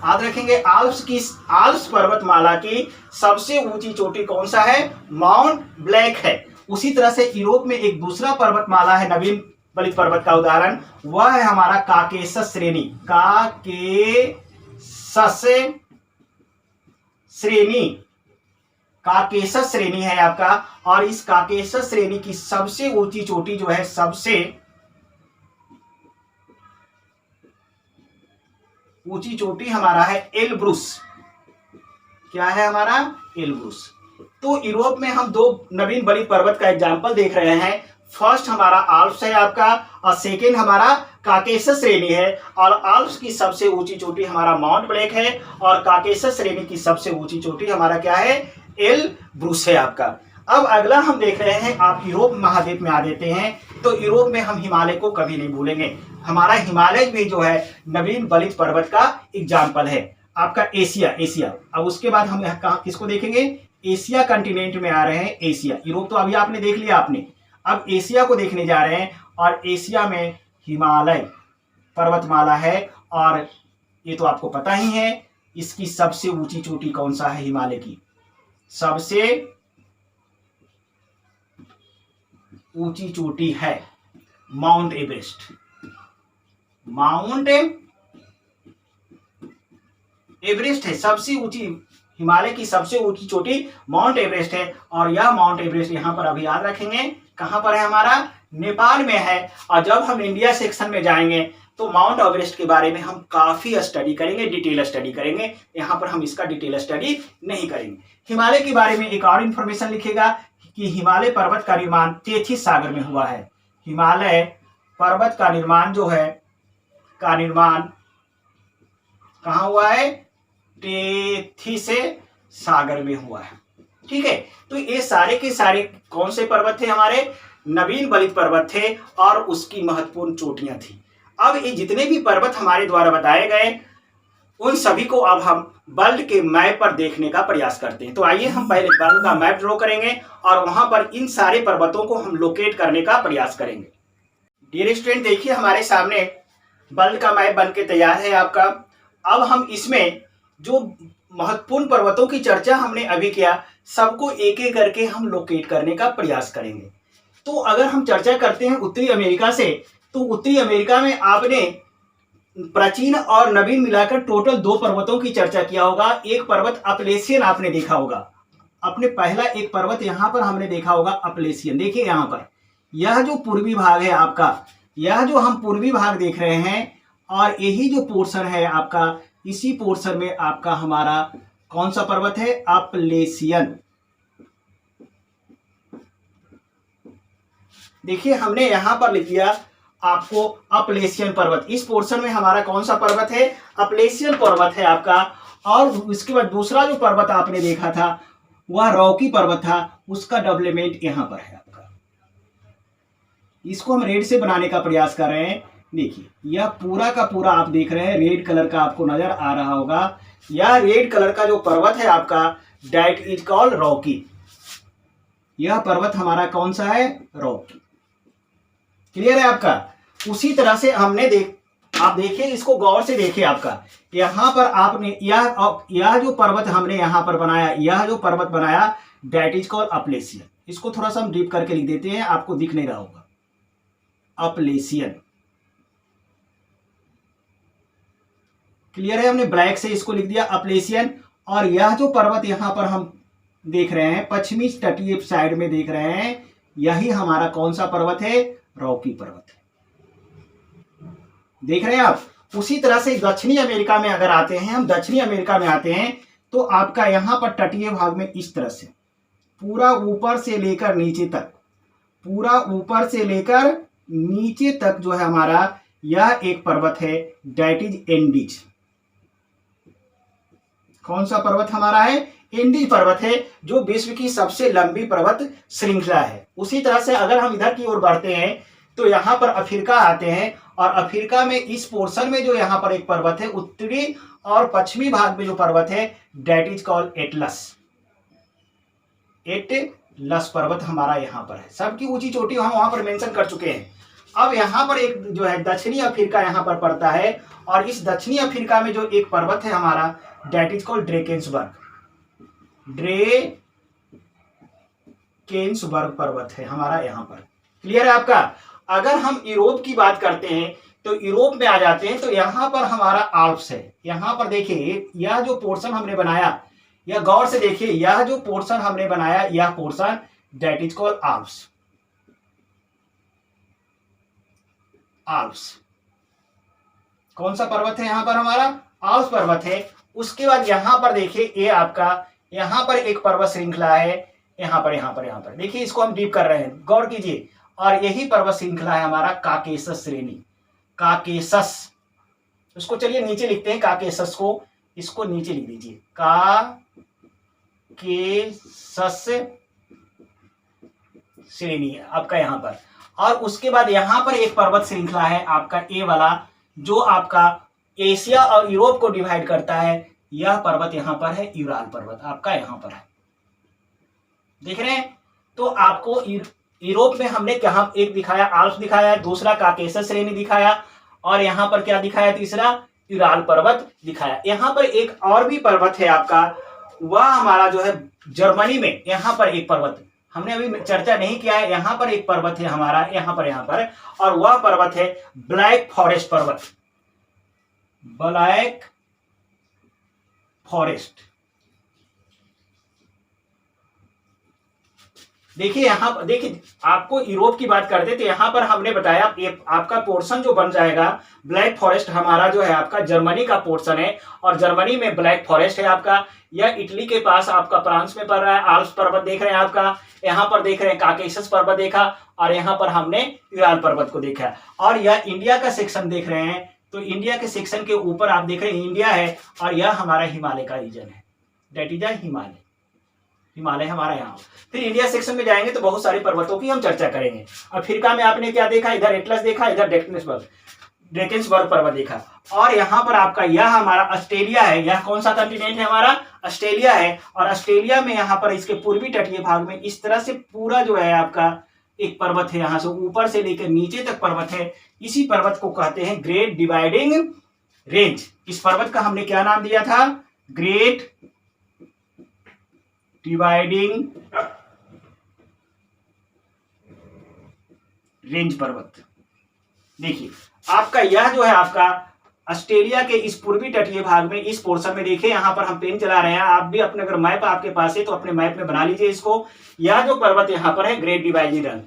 याद रखेंगे। आल्प्स पर्वतमाला की सबसे ऊंची चोटी कौन सा है? माउंट ब्लैक है। उसी तरह से यूरोप में एक दूसरा पर्वतमाला है नवीन बलित पर्वत का उदाहरण, वह है हमारा काकेशस श्रेणी। काकेशस श्रेणी है आपका। और इस काकेशस श्रेणी की सबसे ऊंची चोटी जो है, सबसे ऊंची चोटी हमारा है एल्ब्रुस। क्या है हमारा? एल्ब्रुस। तो यूरोप में हम 2 नवीन बलित पर्वत का एग्जाम्पल देख रहे हैं। फर्स्ट हमारा आल्प्स है आपका, और सेकेंड हमारा काकेशस श्रेणी है। और आल्प्स की सबसे ऊंची चोटी हमारा माउंट ब्लैक है, और काकेशस श्रेणी की सबसे ऊंची चोटी हमारा क्या है? एल्ब्रुस है आपका। अब अगला हम देख रहे हैं, आप यूरोप महाद्वीप में आ देते हैं। तो यूरोप में हम हिमालय को कभी नहीं भूलेंगे। हमारा हिमालय भी जो है नवीन बलित पर्वत का एग्जाम्पल है आपका। एशिया। अब उसके बाद हम किसको देखेंगे? एशिया कंटिनेंट में आ रहे हैं। एशिया, यूरोप तो अभी आपने देख लिया आपने, अब एशिया को देखने जा रहे हैं। और एशिया में हिमालय पर्वतमाला है, और ये तो आपको पता ही है। इसकी सबसे ऊंची चोटी कौन सा है? हिमालय की सबसे ऊंची चोटी है माउंट एवरेस्ट। माउंट एवरेस्ट है सबसे ऊंची, हिमालय की सबसे ऊंची चोटी माउंट एवरेस्ट है। और यह माउंट एवरेस्ट यहां पर अभी याद रखेंगे कहां पर है? हमारा नेपाल में है। और जब हम इंडिया सेक्शन में जाएंगे तो माउंट एवरेस्ट के बारे में हम काफी स्टडी करेंगे, डिटेल स्टडी करेंगे। यहां पर हम इसका डिटेल स्टडी नहीं करेंगे। हिमालय के बारे में एक और इंफॉर्मेशन लिखेगा कि हिमालय पर्वत का निर्माण तेथिस सागर में हुआ है। हिमालय पर्वत का निर्माण जो है, का निर्माण कहां हुआ है? तेथिस सागर में हुआ है। ठीक है, तो ये सारे के सारे कौन से पर्वत थे? हमारे नवीन बलित पर्वत थे और उसकी महत्वपूर्ण चोटियां थी। अब ये जितने भी पर्वत हमारे द्वारा बताए गए उन सभी को अब हम वर्ल्ड के मैप पर देखने का प्रयास करते हैं। तो आइए हम पहले वर्ल्ड का मैप ड्रॉ करेंगे और वहां पर इन सारे पर्वतों को हम लोकेट करने का प्रयास करेंगे। डियर स्टूडेंट, देखिए हमारे सामने वर्ल्ड का मैप बनके तैयार है आपका। अब हम इसमें जो महत्वपूर्ण पर्वतों की चर्चा हमने अभी किया, सबको एक एक करके हम लोकेट करने का प्रयास करेंगे। तो अगर हम चर्चा करते हैं उत्तरी अमेरिका से, तो उत्तरी अमेरिका में आपने प्राचीन और नवीन मिलाकर टोटल 2 पर्वतों की चर्चा किया होगा। एक पर्वत अपलेशियन आपने देखा होगा, अपने पहला एक पर्वत यहां पर हमने देखा होगा अपलेशियन। देखिए यहां पर यह जो पूर्वी भाग है आपका, यह जो हम पूर्वी भाग देख रहे हैं, और यही जो पोर्शन है आपका, इसी पोर्शन में आपका हमारा कौन सा पर्वत है? अपलेशियन। देखिए हमने यहां पर लिख दिया आपको अपलेशियन पर्वत। इस पोर्शन में हमारा कौन सा पर्वत है? अपलेशियन पर्वत है आपका। और इसके बाद दूसरा जो पर्वत आपने देखा था वह रॉकी पर्वत था, उसका डेवलपमेंट यहां पर है आपका। इसको हम रेड से बनाने का प्रयास कर रहे हैं। देखिए यह पूरा का पूरा आप देख रहे हैं, रेड कलर का आपको नजर आ रहा होगा। यह रेड कलर का जो पर्वत है आपका, दैट इज कॉल्ड रॉकी। यह पर्वत हमारा कौन सा है? रॉकी। क्लियर है आपका? उसी तरह से हमने आप देखिए, इसको गौर से देखिए आपका, यहां पर आपने यह जो पर्वत हमने यहां पर बनाया, यह जो पर्वत बनाया दैट इज कॉल्ड अपलेशियन। इसको थोड़ा सा हम डीप करके लिख देते हैं, आपको दिख नहीं रहा होगा। अपलेशियन। क्लियर है? हमने ब्लैक से इसको लिख दिया अपलेशियन। और यह जो पर्वत यहां पर हम देख रहे हैं, पश्चिमी तटीय साइड में देख रहे हैं, यही हमारा कौन सा पर्वत है? रॉकी पर्वत है। देख रहे हैं आप? उसी तरह से दक्षिणी अमेरिका में अगर आते हैं, हम दक्षिणी अमेरिका में आते हैं, तो आपका यहां पर तटीय भाग में इस तरह से पूरा ऊपर से लेकर नीचे तक, पूरा ऊपर से लेकर नीचे तक जो है हमारा, यह एक पर्वत है दैट इज एंडीज। कौन सा पर्वत हमारा है? एंडीज पर्वत है, जो विश्व की सबसे लंबी पर्वत श्रृंखला है। उसी तरह से अगर हम इधर की ओर बढ़ते हैं तो यहां पर अफ्रीका आते हैं, और अफ्रीका में इस पोर्शन में जो यहां पर एक पर्वत है, उत्तरी और पश्चिमी भाग में जो पर्वत है that is called Atlas. Atlas पर्वत हमारा यहां पर है। सबकी ऊंची चोटी हम वहां पर मेंशन कर चुके हैं। अब यहां पर एक जो है दक्षिणी अफ्रीका यहां पर पड़ता है, और इस दक्षिणी अफ्रीका में जो एक पर्वत है हमारा दैट इज कॉल्ड ड्रेकेंसबर्ग। ड्रेकेंसबर्ग पर्वत है हमारा यहां पर। क्लियर है आपका? अगर हम यूरोप की बात करते हैं तो यूरोप में आ जाते हैं, तो यहां पर हमारा आल्प्स है। यहां पर देखिए यह जो पोर्शन हमने बनाया, यह गौर से देखिए, यह जो पोर्शन हमने बनाया, यह portion that is called Alps. Alps कौन सा पर्वत है यहां पर हमारा? आल्प्स पर्वत है। उसके बाद यहां पर देखिए, ये आपका यहां पर एक पर्वत श्रृंखला है, यहां पर देखिए, इसको हम डीप कर रहे हैं, गौर कीजिए। और यही पर्वत श्रृंखला है हमारा काकेशस श्रेणी। काकेशस, उसको चलिए नीचे लिखते हैं, काकेशस को, इसको नीचे लिख दीजिए, काकेशस श्रेणी आपका यहां पर। और उसके बाद यहां पर एक पर्वत श्रृंखला है आपका ए वाला, जो आपका एशिया और यूरोप को डिवाइड करता है। यह पर्वत यहां पर है, यूराल पर्वत आपका यहां पर है। देख रहे हैं? तो आपको यूरोप में हमने क्या एक दिखाया, आल्प्स दिखाया, दूसरा काकेशस श्रेणी दिखाया, और यहां पर क्या दिखाया? तीसरा यूराल पर्वत दिखाया। यहां पर एक और भी पर्वत है आपका, वह हमारा जो है जर्मनी में, यहां पर एक पर्वत हमने अभी चर्चा नहीं किया है। यहां पर एक पर्वत है हमारा, यहां पर, और वह पर्वत है ब्लैक फॉरेस्ट पर्वत। Black forest. देखिए यहां पर, देखिए आपको यूरोप की बात करते तो यहां पर हमने बताया ये आपका पोर्शन जो बन जाएगा ब्लैक फॉरेस्ट हमारा जो है आपका जर्मनी का पोर्शन है, और जर्मनी में ब्लैक फॉरेस्ट है आपका। यह इटली के पास आपका फ्रांस में पड़ रहा है। आल्प्स पर्वत देख रहे हैं आपका, यहां पर देख रहे हैं काकेशस पर्वत देखा, और यहां पर हमने यूराल पर्वत को देखा। और यह इंडिया का सेक्शन देख रहे हैं, तो इंडिया के सेक्शन के ऊपर आप देख रहे हैं इंडिया है, और यह हमारा हिमालय का रीजन है, दैट इज हिमालय। हिमालय हमारा यहाँ। फिर इंडिया सेक्शन में जाएंगे तो बहुत सारे पर्वतों की हम चर्चा करेंगे। अफ्रीका में आपने क्या देखा, इधर एटलस देखा, इधर ड्रेकेंसबर्ग पर्वत देखा। और यहाँ पर आपका यह हमारा ऑस्ट्रेलिया है। यह कौन सा कंटिनेंट है हमारा, ऑस्ट्रेलिया है। और ऑस्ट्रेलिया में यहाँ पर इसके पूर्वी तटीय भाग में इस तरह से पूरा जो है आपका एक पर्वत है, यहाँ से ऊपर से लेकर नीचे तक पर्वत है। इसी पर्वत को कहते हैं ग्रेट डिवाइडिंग रेंज। इस पर्वत का हमने क्या नाम दिया था, ग्रेट डिवाइडिंग रेंज पर्वत। देखिए आपका यह जो है आपका ऑस्ट्रेलिया के इस पूर्वी तटीय भाग में इस पोर्शन में, देखिए यहाँ पर हम पेन चला रहे हैं, आप भी अपने अगर मैप आपके पास है तो अपने मैप में बना लीजिए इसको। यह जो पर्वत यहाँ पर है ग्रेट डिवाइडिंग रेंज।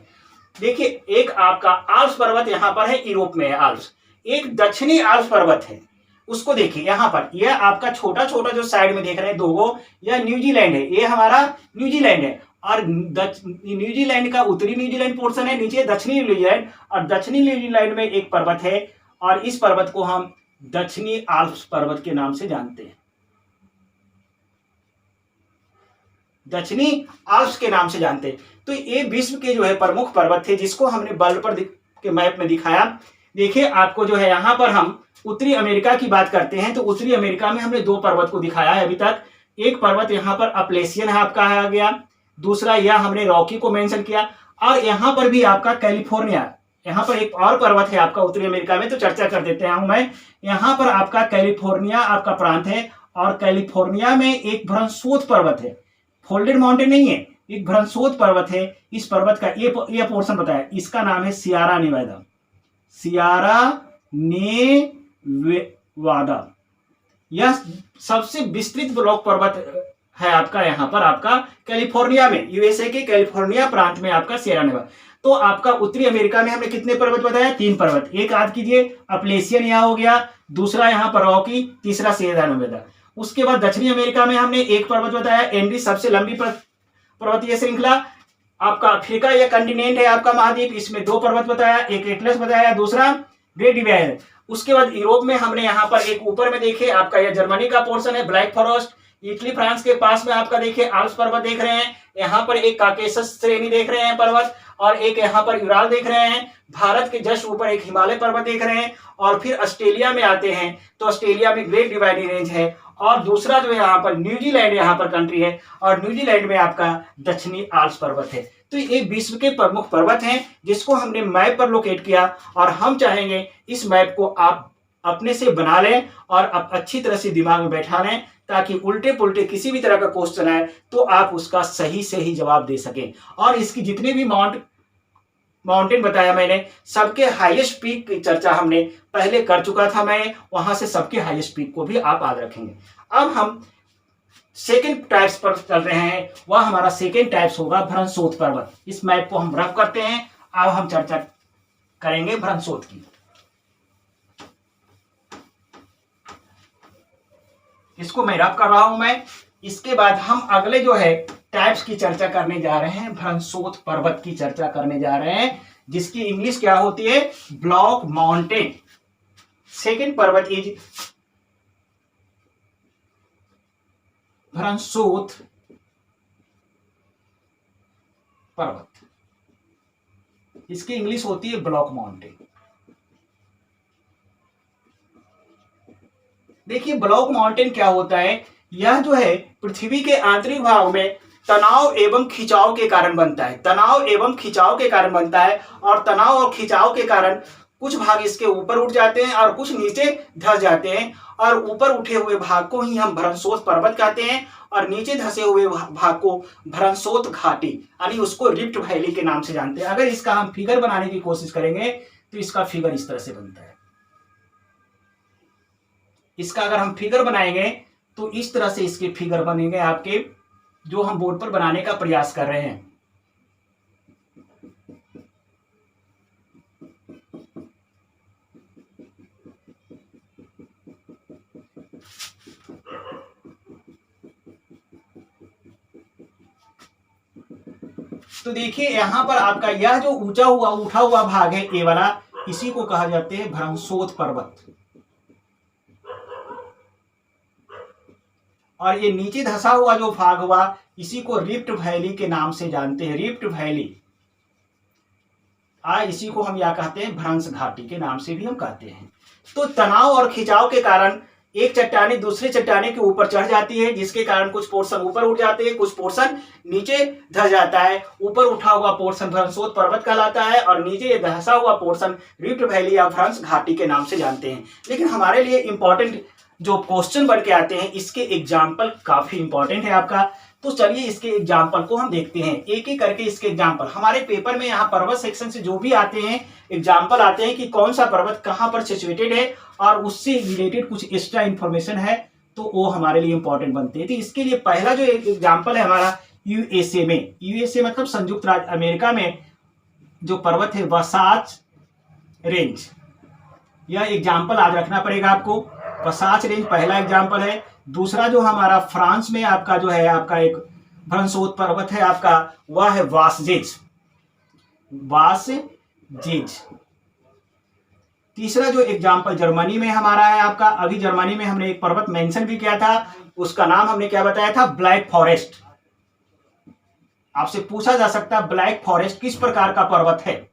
देखिए एक आपका आल्प्स पर्वत यहाँ पर है, यूरोप में है आल्प्स। एक दक्षिणी आल्प्स पर्वत है, उसको देखिए यहाँ पर। यह आपका छोटा छोटा जो साइड में देख रहे हैं दो, यह न्यूजीलैंड है, ये हमारा न्यूजीलैंड है। और न्यूजीलैंड का उत्तरी न्यूजीलैंड पोर्शन है, नीचे दक्षिणी न्यूजीलैंड। और दक्षिणी न्यूजीलैंड में एक पर्वत है और इस पर्वत को हम दक्षिणी आल्प्स पर्वत के नाम से जानते हैं, दक्षिणी आल्प्स के नाम से जानते हैं। तो ये विश्व के जो है प्रमुख पर्वत थे जिसको हमने बल्ब पर के मैप में दिखाया। देखिए आपको जो है यहाँ पर हम उत्तरी अमेरिका की बात करते हैं तो उत्तरी अमेरिका में हमने दो पर्वत को दिखाया है अभी तक। एक पर्वत यहाँ पर अपलेशियन है आपका आ गया, दूसरा यह हमने रॉकी को मेंशन किया। और यहाँ पर भी आपका कैलिफोर्निया, यहाँ पर एक और पर्वत है आपका उत्तरी अमेरिका में, तो चर्चा कर देते हैं मैं। यहाँ पर आपका कैलिफोर्निया आपका प्रांत है और कैलिफोर्निया में एक भ्रंशोथ पर्वत है, फोल्डेड माउंटेन नहीं है, एक भ्रंशोथ पर्वत है। इस पर्वत का ये पोर्शन बताया, इसका नाम है सियारा नेवादा, सियारा नेवादा। यह सबसे विस्तृत ब्लॉक पर्वत है आपका यहाँ पर आपका कैलिफोर्निया में, यूएसए के कैलिफोर्निया प्रांत में आपका सियरा नेवादा। तो आपका उत्तरी अमेरिका में हमने कितने पर्वत बताया, 3 पर्वत। एक याद कीजिए अपलेशियन यहाँ हो गया, दूसरा यहाँ पर रॉकी, तीसरा सियरा नेवादा। उसके बाद दक्षिणी अमेरिका में हमने एक पर्वत बताया एंडीज, सबसे लंबी पर्वतीय श्रृंखला। आपका अफ्रीका यह कंटिनेंट है आपका महाद्वीप, इसमें 2 पर्वत बताया, एक एटलस बताया, दूसरा ग्रेट डिवाइडर। उसके बाद यूरोप में हमने यहाँ पर एक ऊपर में देखे आपका यह जर्मनी का पोर्शन है ब्लैक फॉरेस्ट। इटली फ्रांस के पास में आपका देखिए आल्प्स पर्वत देख रहे हैं, यहाँ पर एक काकेशस श्रेणी देख रहे हैं पर्वत, और एक यहाँ पर यूराल देख रहे हैं। भारत के जस्ट ऊपर एक हिमालय पर्वत देख रहे हैं। और फिर ऑस्ट्रेलिया में आते हैं तो ऑस्ट्रेलिया में ग्रेट डिवाइडिंग रेंज है। और दूसरा जो है यहाँ पर न्यूजीलैंड यहाँ पर कंट्री है, और न्यूजीलैंड में आपका दक्षिणी आल्प्स पर्वत है। तो ये विश्व के प्रमुख पर्वत हैं जिसको हमने मैप पर लोकेट किया, और हम चाहेंगे इस मैप को आप अपने से बना लें और आप अच्छी तरह से दिमाग में बैठा लें, ताकि उल्टे पुल्टे किसी भी तरह का क्वेश्चन आए तो आप उसका सही से ही जवाब दे सकें। और इसकी जितने भी माउंटेन बताया मैंने, सबके हाईएस्ट पीक की चर्चा हमने पहले कर चुका था मैं, वहां से सबके हाईएस्ट पीक को भी आप याद रखेंगे। अब हम सेकेंड टाइप्स पर चल रहे हैं, वह हमारा सेकेंड टाइप्स होगा भ्रंशोथ पर्वत। इस मैप को हम रफ करते हैं, अब हम चर्चा करेंगे भ्रंशोथ की। इसको मैं रफ कर रहा हूं मैं। इसके बाद हम अगले जो है टाइप्स की चर्चा करने जा रहे हैं, भ्रंशोथ पर्वत की चर्चा करने जा रहे हैं, जिसकी इंग्लिश क्या होती है, ब्लॉक माउंटेन। सेकेंड पर्वत इज भ्रंशोथ पर्वत, इसकी इंग्लिश होती है ब्लॉक माउंटेन। देखिए ब्लॉक माउंटेन क्या होता है, यह जो है पृथ्वी के आंतरिक भाग में तनाव एवं खिंचाव के कारण बनता है, तनाव एवं खिंचाव के कारण बनता है। और तनाव और खिंचाव के कारण कुछ भाग इसके ऊपर उठ जाते हैं और कुछ नीचे धस जाते हैं, और ऊपर उठे हुए भाग को ही हम भ्रंशोथ पर्वत कहते हैं, और नीचे धसे हुए भाग को भ्रंशोथ घाटी यानी उसको रिफ्ट वैली के नाम से जानते हैं। अगर इसका हम फिगर बनाने की कोशिश करेंगे तो इसका फिगर इस तरह से बनता है। इसका अगर हम फिगर बनाएंगे तो इस तरह से इसके फिगर बनेंगे आपके, जो हम बोर्ड पर बनाने का प्रयास कर रहे हैं। तो देखिए यहां पर आपका यह जो ऊंचा हुआ उठा हुआ भाग है, ये वाला, इसी को कहा जाते हैं भ्रंशोथ पर्वत। और ये नीचे धसा हुआ जो भाग हुआ, इसी को रिफ्ट वैली के नाम से जानते हैं, रिफ्ट वैली। इसी को हम या कहते हैं भ्रंश घाटी के नाम से भी हम कहते हैं। तो तनाव और खिंचाव के कारण एक चट्टानी दूसरी चट्टानी के ऊपर चढ़ जाती है, जिसके कारण कुछ पोर्शन ऊपर उठ जाते हैं, कुछ पोर्शन नीचे धस जाता है। ऊपर उठा हुआ पोर्शन भ्रंशोत पर्वत कहलाता है और नीचे ये धंसा हुआ पोर्शन रिफ्ट वैली या भ्रंश घाटी के नाम से जानते हैं। लेकिन हमारे लिए इंपॉर्टेंट जो क्वेश्चन बन के आते हैं, इसके एग्जाम्पल काफी इंपॉर्टेंट है आपका। तो चलिए इसके एग्जाम्पल को हम देखते हैं, एक एक करके इसके एग्जाम्पल। हमारे पेपर में यहाँ पर्वत सेक्शन से जो भी आते हैं एग्जाम्पल आते हैं कि कौन सा पर्वत कहाँ पर सिचुएटेड है और उससे रिलेटेड कुछ एक्स्ट्रा इंफॉर्मेशन है, तो वो हमारे लिए इंपॉर्टेंट बनते हैं। तो इसके लिए पहला जो एग्जाम्पल है हमारा यूएसए में, यूएसए मतलब संयुक्त राज्य अमेरिका में जो पर्वत है वसाच रेंज, यह एग्जाम्पल आज रखना पड़ेगा आपको। वसाच रेंज पहला एग्जाम्पल है। दूसरा जो हमारा फ्रांस में आपका जो है आपका एक भ्रंशोत पर्वत है आपका, वह है वासजेज, वासजेज। तीसरा जो एग्जाम्पल जर्मनी में हमारा है आपका, अभी जर्मनी में हमने एक पर्वत मेंशन भी किया था, उसका नाम हमने क्या बताया था, ब्लैक फॉरेस्ट। आपसे पूछा जा सकता है ब्लैक फॉरेस्ट किस प्रकार का पर्वत है,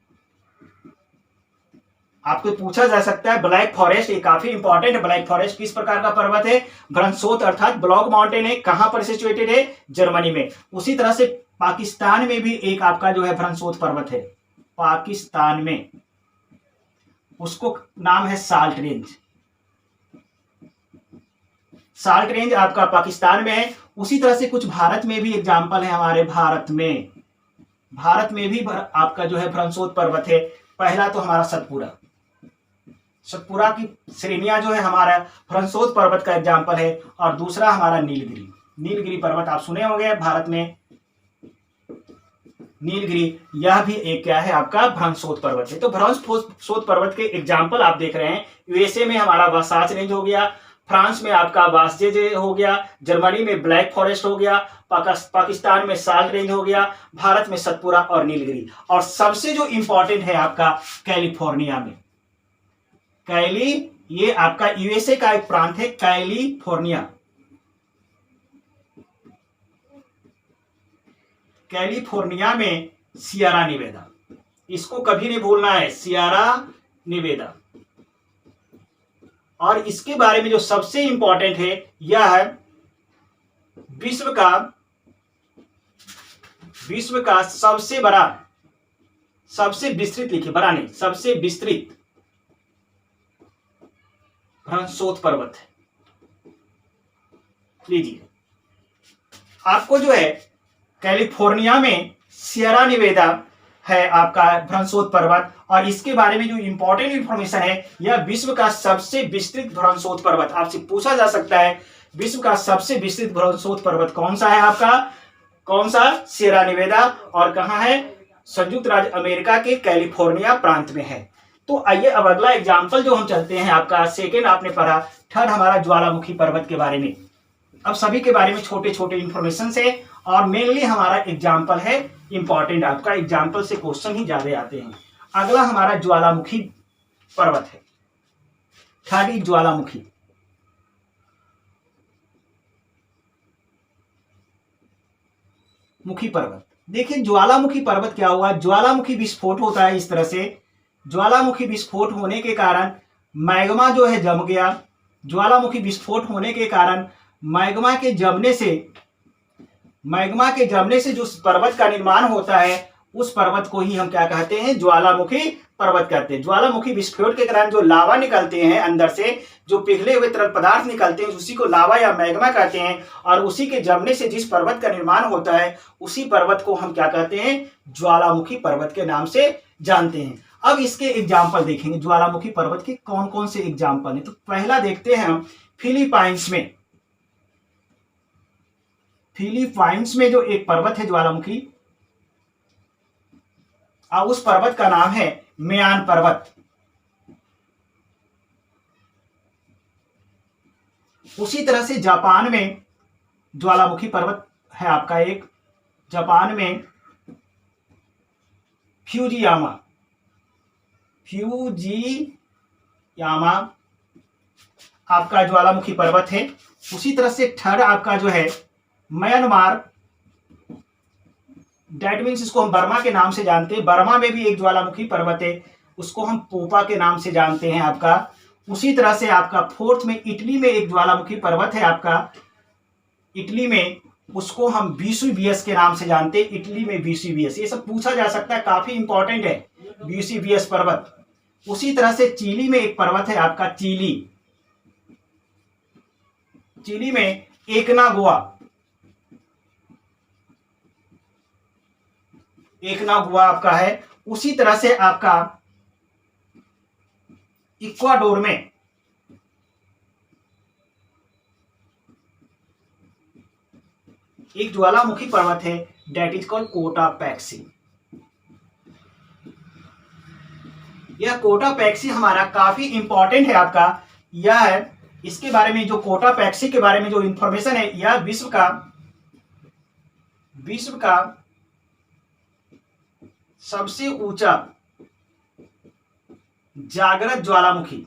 आपको पूछा जा सकता है ब्लैक फॉरेस्ट, ये काफी इंपॉर्टेंट है। ब्लैक फॉरेस्ट किस प्रकार का पर्वत है, भ्रंशोत अर्थात ब्लॉक माउंटेन है, कहां पर सिचुएटेड है, जर्मनी में। उसी तरह से पाकिस्तान में भी एक आपका जो है भ्रंशोत पर्वत है, पाकिस्तान में, उसको नाम है साल्ट रेंज। साल्ट रेंज आपका पाकिस्तान में है। उसी तरह से कुछ भारत में भी एग्जाम्पल है हमारे भारत में, भारत में भी आपका जो है भ्रंशोत पर्वत है। पहला तो हमारा सतपुरा, सतपुरा की श्रेणियां जो है हमारा भ्रंशोत पर्वत का एग्जाम्पल है। और दूसरा हमारा नीलगिरी, नीलगिरी पर्वत आप सुने होंगे भारत में, नीलगिरी, यह भी एक क्या है आपका भ्रंशोत पर्वत है। तो भ्रंशोत पर्वत के एग्जाम्पल आप देख रहे हैं, यूएसए में हमारा वसाच रेंज हो गया, फ्रांस में आपका वासजेज हो गया, जर्मनी में ब्लैक फॉरेस्ट हो गया, पाकिस्तान में साल्ट रेंज हो गया, भारत में सतपुरा और नीलगिरी। और सबसे जो इंपॉर्टेंट है आपका कैलिफोर्निया में, ये आपका यूएसए का एक प्रांत है कैलिफोर्निया, कैलिफोर्निया में सियरा निवेदा, इसको कभी नहीं भूलना है, सियरा निवेदा। और इसके बारे में जो सबसे इंपॉर्टेंट है यह है विश्व का सबसे बड़ा, सबसे विस्तृत, लिखिए बड़ा नहीं, सबसे विस्तृत भ्रंशोत पर्वत है। लीजिए आपको जो है कैलिफोर्निया में सियरा निवेदा है आपका भ्रंशोत पर्वत, और इसके बारे में जो इंपॉर्टेंट इंफॉर्मेशन है, यह विश्व का सबसे विस्तृत भ्रंशोत पर्वत। आपसे पूछा जा सकता है विश्व का सबसे विस्तृत भ्रंशोत पर्वत कौन सा है आपका, कौन सा, सियरा निवेदा, और कहां है, संयुक्त राज्य अमेरिका के कैलिफोर्निया प्रांत में है। तो आइए अब अगला एग्जाम्पल जो हम चलते हैं आपका, सेकेंड आपने पढ़ा, थर्ड हमारा ज्वालामुखी पर्वत के बारे में। अब सभी के बारे में छोटे छोटे इंफॉर्मेशन से, और मेनली हमारा एग्जाम्पल है इंपॉर्टेंट, आपका एग्जाम्पल से क्वेश्चन ही ज्यादा आते हैं। अगला हमारा ज्वालामुखी पर्वत है, थर्ड ज्वालामुखी। मुखी पर्वत, देखिए ज्वालामुखी पर्वत क्या हुआ, ज्वालामुखी विस्फोट होता है इस तरह से, ज्वालामुखी विस्फोट होने के कारण मैग्मा जो है जम गया, ज्वालामुखी विस्फोट होने के कारण मैग्मा के जमने से जो पर्वत का निर्माण होता है, उस पर्वत को ही हम क्या कहते हैं, ज्वालामुखी पर्वत कहते हैं। ज्वालामुखी विस्फोट के कारण जो लावा निकलते हैं अंदर से, जो पिघले हुए तरल पदार्थ निकलते हैं, उसी को लावा या मैग्मा कहते हैं, और उसी के जमने से जिस पर्वत का निर्माण होता है, उसी पर्वत को हम क्या कहते हैं, ज्वालामुखी पर्वत के नाम से जानते हैं। अब इसके एग्जाम्पल देखेंगे, ज्वालामुखी पर्वत के कौन कौन से एग्जाम्पल हैं। तो पहला देखते हैं हम फिलीपाइंस में, फिलीपाइंस में जो एक पर्वत है ज्वालामुखी, उस पर्वत का नाम है मेयान पर्वत। उसी तरह से जापान में ज्वालामुखी पर्वत है आपका एक, जापान में फ्यूजियामा आपका ज्वालामुखी पर्वत है। उसी तरह से थर्ड आपका जो है म्यांमार डेट मीन्स इसको हम बर्मा के नाम से जानते हैं। बर्मा में भी एक ज्वालामुखी पर्वत है, उसको हम पोपा के नाम से जानते हैं आपका। उसी तरह से आपका फोर्थ में इटली में एक ज्वालामुखी पर्वत है आपका, इटली में, उसको हम वेसुवियस के नाम से जानते हैं। इटली में वेसुवियस, ये सब पूछा जा सकता है, काफी इंपॉर्टेंट है वेसुवियस पर्वत। उसी तरह से चिली में एक पर्वत है आपका, चिली, चिली में एकनागुआ, एकनागुआ आपका है। उसी तरह से आपका इक्वाडोर में एक ज्वालामुखी पर्वत है, डेट इज कॉल्ड कोटापैक्सी। यह कोटापैक्सी हमारा काफी इंपॉर्टेंट है आपका। यह है, इसके बारे में जो कोटापैक्सी के बारे में जो इंफॉर्मेशन है, यह विश्व का सबसे ऊंचा जागृत ज्वालामुखी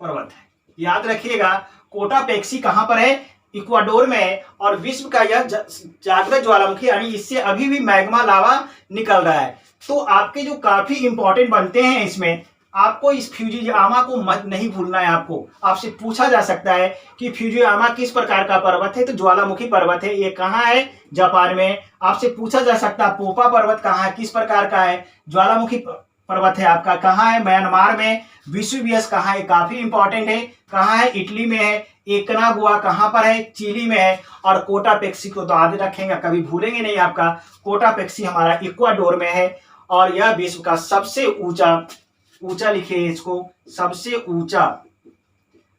पर्वत है। याद रखिएगा, कोटापैक्सी कहां पर है? इक्वाडोर में है। और विश्व का यह जागृत ज्वालामुखी, यानी इससे अभी भी मैग्मा लावा निकल रहा है। तो आपके जो काफी इंपॉर्टेंट बनते हैं इसमें, आपको इस फ्यूजियामा को मत नहीं भूलना है। आपसे पूछा जा सकता है कि फ्यूजियामा किस प्रकार का पर्वत है, तो ज्वालामुखी पर्वत है। ये कहाँ है? जापान में। आपसे पूछा जा सकता है पोपा पर्वत कहाँ है, किस प्रकार का है? ज्वालामुखी पर्वत है आपका, कहाँ है? म्यांमार में। वेसुवियस कहाँ है? काफी इंपॉर्टेंट है, कहाँ है? इटली में है। एकनागुआ कहाँ पर है? चिली में है। और कोटापैक्सी को तो याद रखेंगे, कभी भूलेंगे नहीं आपका। कोटापैक्सी हमारा इक्वाडोर में है और यह विश्व का सबसे ऊंचा लिखिए इसको, सबसे ऊंचा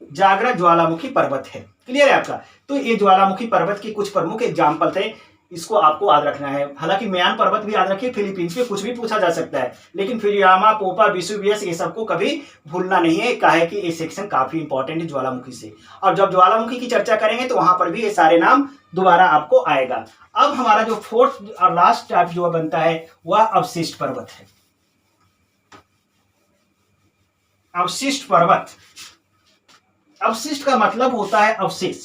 जागृत ज्वालामुखी पर्वत है। क्लियर है आपका? तो ये ज्वालामुखी पर्वत के कुछ प्रमुख एग्जाम्पल थे, इसको आपको याद रखना है। हालांकि म्यान पर्वत भी याद रखिए, फिलीपींस पे कुछ भी पूछा जा सकता है, लेकिन फ्यूजियामा, पोपा, वेसुवियस, ये सबको कभी भूलना नहीं है। कहा है कि ये सेक्शन काफी इंपॉर्टेंट है ज्वालामुखी से, और जब ज्वालामुखी की चर्चा करेंगे तो वहां पर भी ये सारे नाम दोबारा आपको आएगा। अब हमारा जो फोर्थ और लास्ट टाइप जो बनता है वह अवशिष्ट पर्वत है। अवशिष्ट पर्वत, अवशिष्ट का मतलब होता है अवशेष।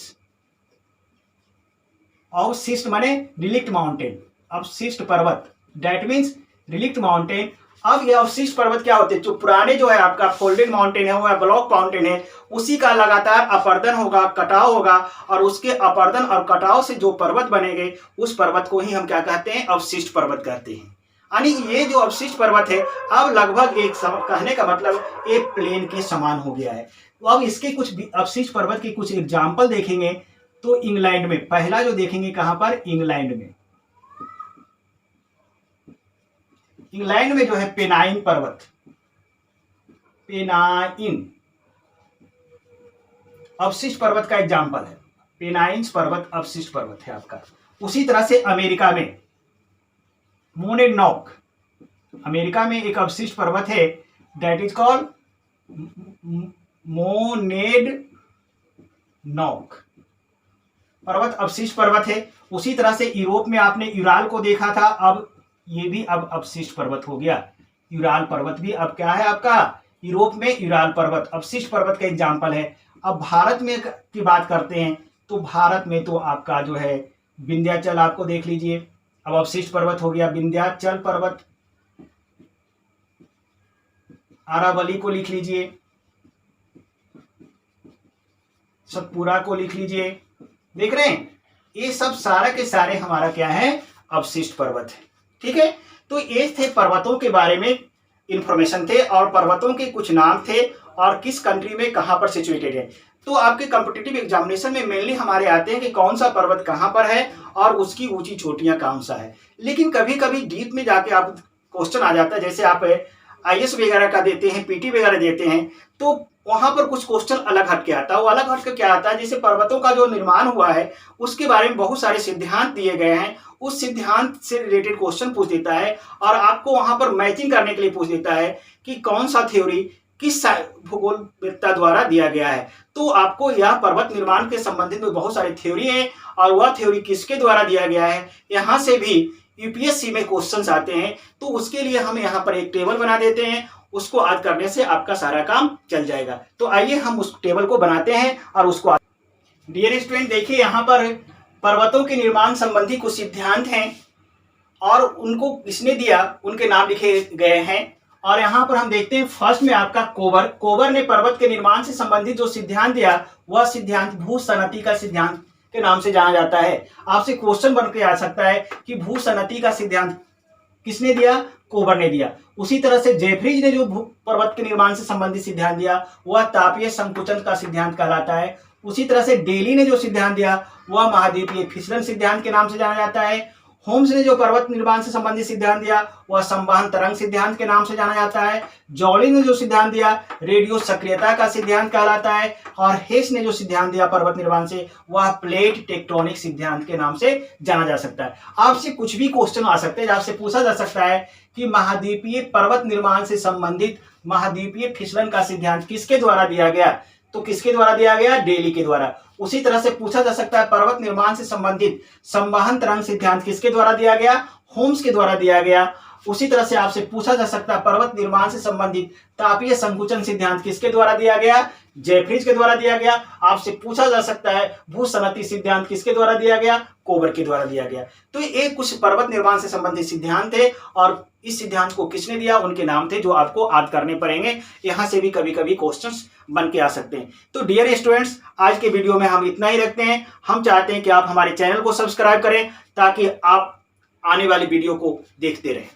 अवशिष्ट माने रिलिक्ट माउंटेन, अवशिष्ट पर्वत, डेट मीन्स रिलिक्ट माउंटेन। अब ये अवशिष्ट पर्वत क्या होते हैं? जो पुराने जो है आपका फोल्डेड माउंटेन है, वो ब्लॉक माउंटेन है, उसी का लगातार अपर्दन होगा, कटाव होगा, और उसके अपर्दन और कटाव से जो पर्वत बनेंगे उस पर्वत को ही हम क्या कहते हैं? अवशिष्ट पर्वत कहते हैं। यानी ये जो अवशिष्ट पर्वत है, अब लगभग कहने का मतलब एक प्लेन के समान हो गया है। तो अब इसके कुछ अवशिष्ट पर्वत के कुछ एग्जाम्पल देखेंगे। तो इंग्लैंड में पहला जो देखेंगे, कहां पर? इंग्लैंड में। इंग्लैंड में जो है पेनाइन पर्वत, पेनाइन अवशिष्ट पर्वत का एग्जाम्पल है। पेनाइन्स पर्वत अवशिष्ट पर्वत है आपका। उसी तरह से अमेरिका में मोनेडनॉक, अमेरिका में एक अवशिष्ट पर्वत है, दैट इज कॉल्ड मोनेडनॉक पर्वत, अवशिष्ट पर्वत है। उसी तरह से यूरोप में आपने यूराल को देखा था, अब ये भी अब अवशिष्ट पर्वत हो गया। यूराल पर्वत भी अब क्या है आपका? यूरोप में यूराल पर्वत अवशिष्ट पर्वत का एग्जाम्पल है। अब भारत में की बात करते हैं, तो भारत में तो आपका जो है विंध्याचल, आपको देख लीजिए, अब अवशिष्ट पर्वत हो गया विंध्याचल पर्वत। अरावली को लिख लीजिए, सतपुरा को लिख लीजिए। देख रहे हैं, ये सब सारा के सारे हमारा क्या है? अवशिष्ट पर्वत है। ठीक है, तो ये थे पर्वतों के बारे में इंफॉर्मेशन थे, और पर्वतों के कुछ नाम थे, और किस कंट्री में कहां पर सिचुएटेड है। तो आपके कॉम्पिटिटिव एग्जामिनेशन में मेनली हमारे आते हैं कि कौन सा पर्वत कहां पर है और उसकी ऊंची चोटियां कौन सा है। लेकिन कभी कभी डीप में जाके आप क्वेश्चन आ जाता है, जैसे आप IAS वगैरह का देते हैं, PT वगैरह देते हैं, तो वहां पर कुछ क्वेश्चन अलग हट के आता है। वो अलग हट के क्या आता है? जैसे पर्वतों का जो निर्माण हुआ है उसके बारे में बहुत सारे सिद्धांत दिए गए हैं, उस सिद्धांत से रिलेटेड क्वेश्चन पूछ देता है, और आपको वहां पर मैचिंग करने के लिए पूछ देता है कि कौन सा थ्योरी किस भूगोलवेत्ता द्वारा दिया गया है। तो आपको यह पर्वत निर्माण के संबंधित में बहुत सारी थ्योरी है, और वह थ्योरी किसके द्वारा दिया गया है, यहाँ से भी UPSC में क्वेश्चंस आते हैं। तो उसके लिए हम यहाँ पर एक टेबल बना देते हैं, उसको याद करने से आपका सारा काम चल जाएगा। तो आइए हम उस टेबल को बनाते हैं और उसको डियर स्टूडेंट, देखिए यहाँ पर पर्वतों के निर्माण संबंधी कुछ सिद्धांत हैं और उनको किसने दिया उनके नाम लिखे गए हैं। और यहाँ पर हम देखते हैं फर्स्ट में आपका कोबर ने पर्वत के निर्माण से संबंधित जो सिद्धांत दिया वह सिद्धांत भूसनती का सिद्धांत के नाम से जाना जाता है। आपसे क्वेश्चन बन के आ सकता है कि भूसनती का सिद्धांत किसने दिया? कोबर ने दिया। उसी तरह से जेफरीज ने जो पर्वत के निर्माण से संबंधित सिद्धांत दिया वह तापीय संकुचन का सिद्धांत कहलाता है। उसी तरह से डेली ने जो सिद्धांत दिया वह महाद्वीपीय फिसलन सिद्धांत के नाम से जाना जाता है। होम्स ने जो पर्वत निर्माण से संबंधित सिद्धांत दिया वह संवहन तरंग सिद्धांत के नाम से जाना जाता है। जॉली ने जो सिद्धांत दिया रेडियो सक्रियता का सिद्धांत कहलाता है। और हेस ने जो सिद्धांत दिया पर्वत निर्माण से वह प्लेट टेक्टोनिक सिद्धांत के नाम से जाना जा सकता है। आपसे कुछ भी क्वेश्चन आ सकते हैं, आपसे पूछा जा सकता है कि महाद्वीपीय पर्वत निर्माण से संबंधित महाद्वीपीय फिसलन का सिद्धांत किसके द्वारा दिया गया? तो किसके द्वारा दिया गया? डेली के द्वारा। उसी तरह से पूछा जा सकता है पर्वत निर्माण से संबंधित संवहन तरंग सिद्धांत किसके द्वारा दिया गया? होम्स के द्वारा दिया गया। उसी तरह से आपसे पूछा जा सकता है पर्वत निर्माण से संबंधित तापीय संकुचन सिद्धांत किसके द्वारा दिया गया? जेफरीज के द्वारा दिया गया। आपसे पूछा जा सकता है भूसनती सिद्धांत किसके द्वारा दिया गया? कोबर के द्वारा दिया गया। तो ये कुछ पर्वत निर्माण से संबंधित सिद्धांत थे और इस सिद्धांत को किसने दिया उनके नाम थे जो आपको याद करने पड़ेंगे। यहाँ से भी कभी कभी क्वेश्चंस बन के आ सकते हैं। तो डियर स्टूडेंट्स, आज के वीडियो में हम इतना ही रखते हैं। हम चाहते हैं कि आप हमारे चैनल को सब्सक्राइब करें ताकि आप आने वाली वीडियो को देखते रहें।